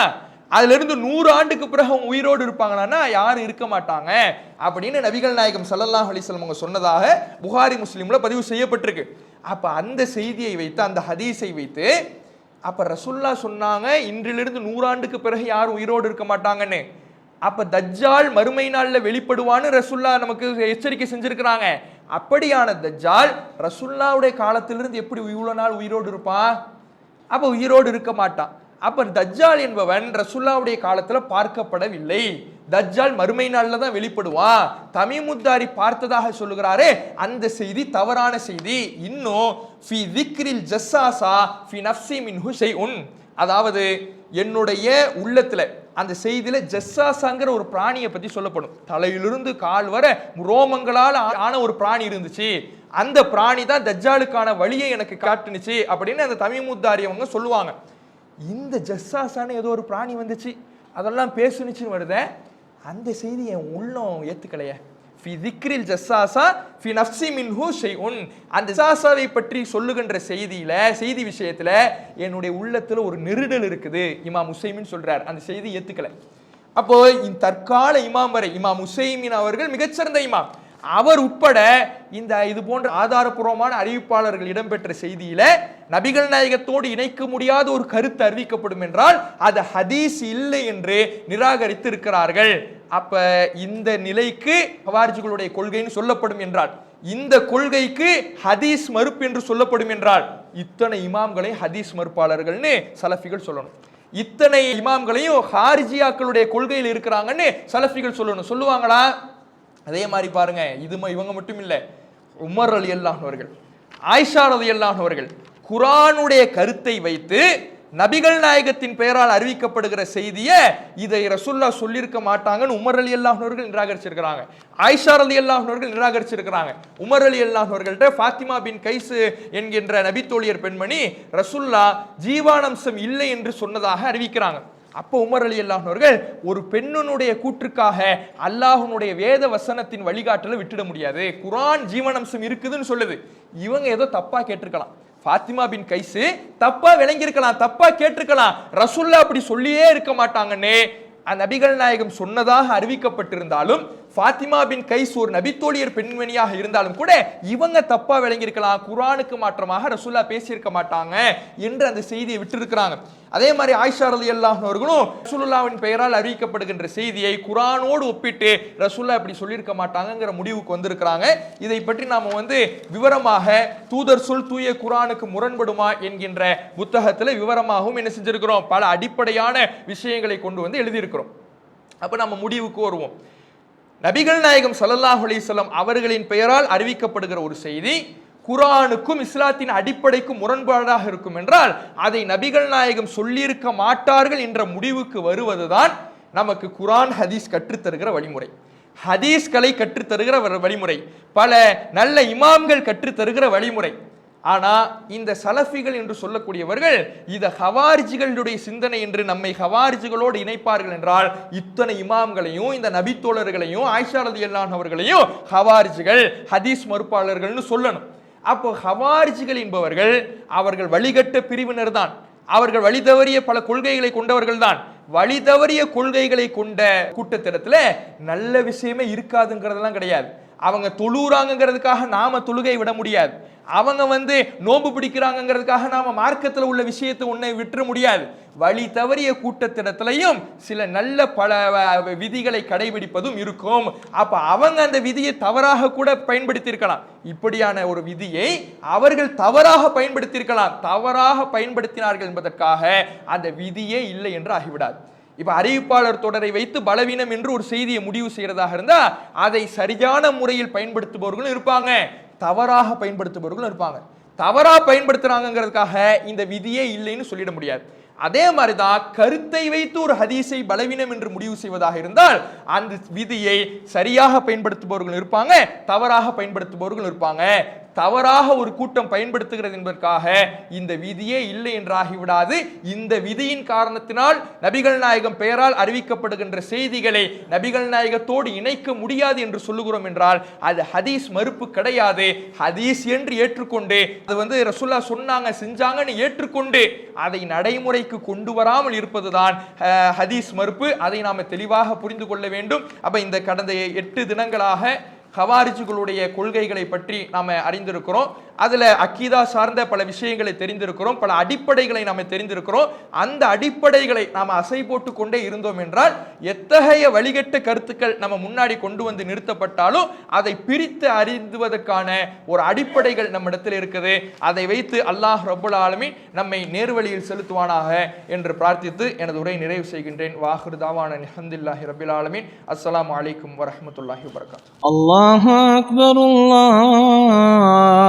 [SPEAKER 1] அதுல இருந்து 100 ஆண்டுக்கு பிறகு அவங்க உயிரோடு இருப்பாங்களான்னா யாரும் இருக்க மாட்டாங்க அப்படின்னு நபிகள் நாயகம் ஸல்லல்லாஹு அலைஹி வஸல்லம் அவங்க சொன்னதாக புகாரி முஸ்லிம்ல பதிவு செய்யப்பட்டிருக்கு. அப்ப அந்த செய்தியை வைத்து, அந்த ஹதீஸை வைத்து, அப்ப ரசூலுல்லாஹ் சொன்னாங்க இன்றிலிருந்து 100 ஆண்டுக்கு பிறகு யாரும் உயிரோடு இருக்க மாட்டாங்கன்னு. அப்ப தஜ்ஜால் மறுமை நாள்ல வெளிப்படுவான்னு ரசூலுல்லாஹ் நமக்கு எச்சரிக்கை செஞ்சிருக்கிறாங்க. அப்படியான தஜ்ஜால் ரசூலுல்லாஹ்வுடைய காலத்திலிருந்து எப்படி இவ்வளவு நாள் உயிரோடு இருப்பான்? அப்ப உயிரோடு இருக்க மாட்டான். அப்ப தஜ்ஜால் என்பவன் ரசூலுல்லாஹ்வுடைய காலத்துல பார்க்கப்படவில்லை. தஜ்ஜால் மறுமை நாள்ல தான் வெளிப்படுவான். தமீமுத்தாரி பார்த்ததாக சொல்லுகிறாரே, அந்த செய்தி தவறான செய்தி. இன்னும் ஃபி திக்ரில் ஜஸ்ஸாஸா ஃபி நஃப்ஸி மின்ஹு ஷைஉன், அதாவது என்னுடைய உள்ளத்துல அந்த செய்தியில ஜஸ்ஸாசாங்கிற ஒரு பிராணியை பத்தி சொல்லப்படும். தலையிலிருந்து கால் வர ரோமங்களால் ஆன ஒரு பிராணி இருந்துச்சு, அந்த பிராணி தான் தஜ்ஜாலுக்கான வழியை எனக்கு காட்டுனுச்சு அப்படின்னு அந்த தமீமுத்தாரி அவங்க சொல்லுவாங்க. இந்த ஜஸ்ஸாசான ஏதோ ஒரு பிராணி வந்துச்சு, அதெல்லாம் பேசுனுச்சுன்னு வருத, அந்த செய்தி என் உள்ளம் ஏத்துக்கலையே. ஃபி திக்ரில் ஜஸ்ஸாஸா ஃபி நஃப்ஸி மின்ஹு ஷைஉன், அந்த ஜஸ்ஸாஸாவை பற்றி சொல்லுகின்ற செய்தி விஷயத்துல என்னுடைய உள்ளத்துல ஒரு நெருடல் இருக்குது இமாம் உசைமின் சொல்றார். அந்த செய்தி ஏத்துக்கல. அப்போ இந்த தற்கால இமாம் வரை இமாம் உசைமின் அவர்கள் மிகச்சிறந்த இமாம், அவர் உட்பட இந்த இது போன்ற ஆதாரபூர்வமான அறிவிப்பாளர்கள் இடம்பெற்ற செய்தியில நபிகள் நாயகத்தோடு இணைக்க முடியாத ஒரு கருத்து அறிவிக்கப்படும் என்றால் அது ஹதீஸ் இல்லை என்று நிராகரித்து இருக்கிறார்கள். அப்ப இந்த நிலைக்கு ஹவாரிஜிகளுடைய கொள்கைன்னு சொல்லப்படும் என்றால், இந்த கொள்கைக்கு ஹதீஸ் மறுப்பு என்று சொல்லப்படும் என்றால், இத்தனை இமாம்களை ஹதீஸ் மறுப்பாளர்கள்னு சலஃபிகள் சொல்லணும். இத்தனை இமாம்களையும் ஹாரிஜியாக்களுடைய கொள்கையில் இருக்கிறாங்கன்னு சலஃபிகள் சொல்லணும். சொல்லுவாங்களா? அதே மாதிரி பாருங்க, இவங்க மட்டும் இல்லை, உமர் ரலியல்லாஹு அவர்கள், ஆயிஷா ரலியல்லாஹு அவர்கள், குர்ஆனுடைய கருத்தை வைத்து நபிகள் நாயகத்தின் பெயரால் அறிவிக்கப்படுகிற செய்தியை இதை ரசூலுல்லாஹ் சொல்லியிருக்க மாட்டாங்கன்னு உமர் ரலியல்லாஹு அன்ஹு அவர்கள் நிராகரிச்சிருக்கிறாங்க. ஆயிஷா ரலியல்லாஹு அன்ஹா அவர்கள் நிராகரிச்சிருக்கிறாங்க. உமர் ரலியல்லாஹு அவர்கள்ட்ட ஃபாத்திமா பின் கைஸ் என்கின்ற நபித்தோழியர் பெண்மணி ரசூலுல்லாஹ் ஜீவானம்சம் இல்லை என்று சொன்னதாக அறிவிக்கிறாங்க. அப்போ உமர் ரலியல்லாஹு அவர்கள் ஒரு பெண்ணுடைய கூற்றுக்காக அல்லாஹ்வுடைய வேத வசனத்தின் வழிகாட்டலை விட்டுட முடியாது. குர்ஆன் ஜீவனம்சம் இருக்குதுன்னு சொல்லுது. இவங்க ஏதோ தப்பா கேட்டிருக்கலாம். ஃபாத்திமா பின் கைஸ் தப்பா விளங்கியிருக்கலாம், தப்பா கேட்டிருக்கலாம். ரசூலுல்லாஹ் அப்படி சொல்லியே இருக்க மாட்டாங்கன்னே நபிகள் நாயகம் சொன்னதாக அறிவிக்கப்பட்டிருந்தாலும் ஃபாத்திமா பின் கைஸ் ஒரு நபித்தோழியர் பெண்மணியாக இருந்தாலும் கூட இவங்க தப்பா விளங்கியிருக்கலாம். குர்ஆனுக்கு மாற்றமாக ரசூலுல்லாஹ் பேசியிருக்க மாட்டாங்க என்று அந்த செய்தியை விட்டிருக்கிறாங்க. அதே மாதிரி ஆயிஷா ரலியல்லாஹு அன்ஹா அவர்களும் ரசூலுல்லாஹ்வின் பெயரால் அறிவிக்கப்படுகின்ற செய்தியை குர்ஆனோடு ஒப்பிட்டு ரசூலுல்லாஹ் இப்படி சொல்லியிருக்க மாட்டாங்கங்கிற முடிவுக்கு வந்திருக்கிறாங்க. இதை பற்றி நாம விவரமாக தூதர் சொல் தூய குர்ஆனுக்கு முரண்படுமா என்கின்ற புத்தகத்தில் விவரமாகவும் என்ன செஞ்சிருக்கிறோம், பல அடிப்படையான விஷயங்களை கொண்டு எழுதியிருக்கிறோம். அப்ப நம்ம முடிவுக்கு வருவோம். நபிகள் நாயகம் ஸல்லல்லாஹு அலைஹி வஸல்லம் அவர்களின் பெயரால் அறிவிக்கப்படுகிற ஒரு செய்தி குர்ஆனுக்கும் இஸ்லாத்தின் அடிப்படைக்கும் முரண்பாடாக இருக்கும் என்றால் அதை நபிகள் நாயகம் சொல்லியிருக்க மாட்டார்கள் என்ற முடிவுக்கு வருவதுதான் நமக்கு குர்ஆன் ஹதீஸ் கற்றுத்தருகிற வழிமுறை. ஹதீஸ்களை கற்றுத்தருகிற வழிமுறை, பல நல்ல இமாம்கள் கற்றுத்தருகிற வழிமுறை. ஆனா இந்த சலஃபிகள் என்று சொல்லக்கூடியவர்கள் இத ஹவாரிஜிகளுடைய சிந்தனை என்று நம்மை ஹவாரிஜிகளோடு இணைப்பார்கள் என்றால் இத்தனை இமாம்களையும் இந்த நபித்தோழர்களையும் ஆயிஷா ரலியல்லாஹு அன்ஹா அவர்களையும் ஹவாரிஜிகள் ஹதீஸ் மறுப்பாளர்கள்னு சொல்லணும். அப்போ ஹவாரிஜிகள் என்பவர்கள் அவர்கள் வழிகட்ட பிரிவினர் தான். அவர்கள் வழி தவறிய பல கொள்கைகளை கொண்டவர்கள் தான். வழி தவறிய கொள்கைகளை கொண்ட கூட்டத்திடத்துல நல்ல விஷயமே இருக்காதுங்கிறதெல்லாம் கிடையாது. அவங்க தொழுறாங்கிறதுக்காக நாம தொழுகை விட முடியாது. அவங்க நோன்பு பிடிக்கிறாங்கிறதுக்காக நாம மார்க்கத்தில் உள்ள விஷயத்தை ஒன்றை விட்டுற முடியாது. வழி தவறிய கூட்டத்திடத்திலையும் சில நல்ல பல விதிகளை கடைபிடிப்பதும் இருக்கும். அப்ப அவங்க அந்த விதியை தவறாக கூட பயன்படுத்தியிருக்கலாம். இப்படியான ஒரு விதியை அவர்கள் தவறாக பயன்படுத்தியிருக்கலாம். தவறாக பயன்படுத்தினார்கள் என்பதற்காக அந்த விதியே இல்லை என்று ஆகிவிடாது. இப்ப அறிவிப்பாளர் தொடரை வைத்து பலவீனம் என்று ஒரு செய்தியை முடிவு செய்யறதாக இருந்தா அதை சரியான முறையில் பயன்படுத்துபவர்களும் இருப்பாங்க, தவறாக பயன்படுத்துபவர்களும் இருப்பாங்க. தவறா பயன்படுத்துறாங்கிறதுக்காக இந்த விதியே இல்லைன்னு சொல்லிட முடியாது. அதே மாதிரிதான் கருத்தை வைத்து ஒரு ஹதீஸை பலவீனம் என்று முடிவு செய்வதாக இருந்தால் அந்த விதியை சரியாக பயன்படுத்துபவர்கள் இருப்பாங்க, தவறாக பயன்படுத்துபவர்கள் இருப்பாங்க. தவறாக ஒரு கூட்டம் பயன்படுத்துகிறது என்பதற்காக இந்த விதியே இல்லை என்றாகிவிடாது. இந்த விதியின் காரணத்தினால் நபிகள் நாயகம் பெயரால் அறிவிக்கப்படுகின்ற செய்திகளை நபிகள் நாயகத்தோடு இணைக்க முடியாது என்று சொல்லுகிறோம் என்றால் அது ஹதீஸ் மறுப்பு கிடையாது. ஹதீஸ் என்று ஏற்றுக்கொண்டு அது ரசூலுல்லாஹ் சொன்னாங்க செஞ்சாங்கன்னு ஏற்றுக்கொண்டு அதை நடைமுறைக்கு கொண்டு வராமல் இருப்பதுதான் ஹதீஸ் மறுப்பு. அதை நாம தெளிவாக புரிந்து கொள்ள வேண்டும். அப்ப இந்த கடந்த 8 தினங்களாக ஹவாரிஜிகளுடைய கொள்கைகளை பற்றி நாம் அறிந்திருக்கிறோம். அதில் அக்கீதா சார்ந்த பல விஷயங்களை தெரிந்திருக்கிறோம், பல அடிப்படைகளை நாம் தெரிந்திருக்கிறோம். அந்த அடிப்படைகளை நாம் அசை போட்டு கொண்டே இருந்தோம் என்றால் எத்தகைய வழிகட்ட கருத்துக்கள் நம்ம முன்னாடி கொண்டு நிறுத்தப்பட்டாலும் அதை பிரித்து அறிந்துவதற்கான ஒரு அடிப்படைகள் நம்மிடத்தில் இருக்குது. அதை வைத்து அல்லாஹ் ரப்புல் ஆலமீன் நம்மை நேர்வழியில் செலுத்துவானாக என்று பிரார்த்தித்து எனது உரை நிறைவு செய்கின்றேன். வாஹிரு தாவான அல்ஹம்துலில்லாஹி ரப்பில் ஆலமீன். அஸ்ஸலாமு அலைக்கும் வரஹ்மத்துல்லாஹி வபரகாத்துஹு.
[SPEAKER 2] அல்லாஹு அக்பர். அல்லாஹ்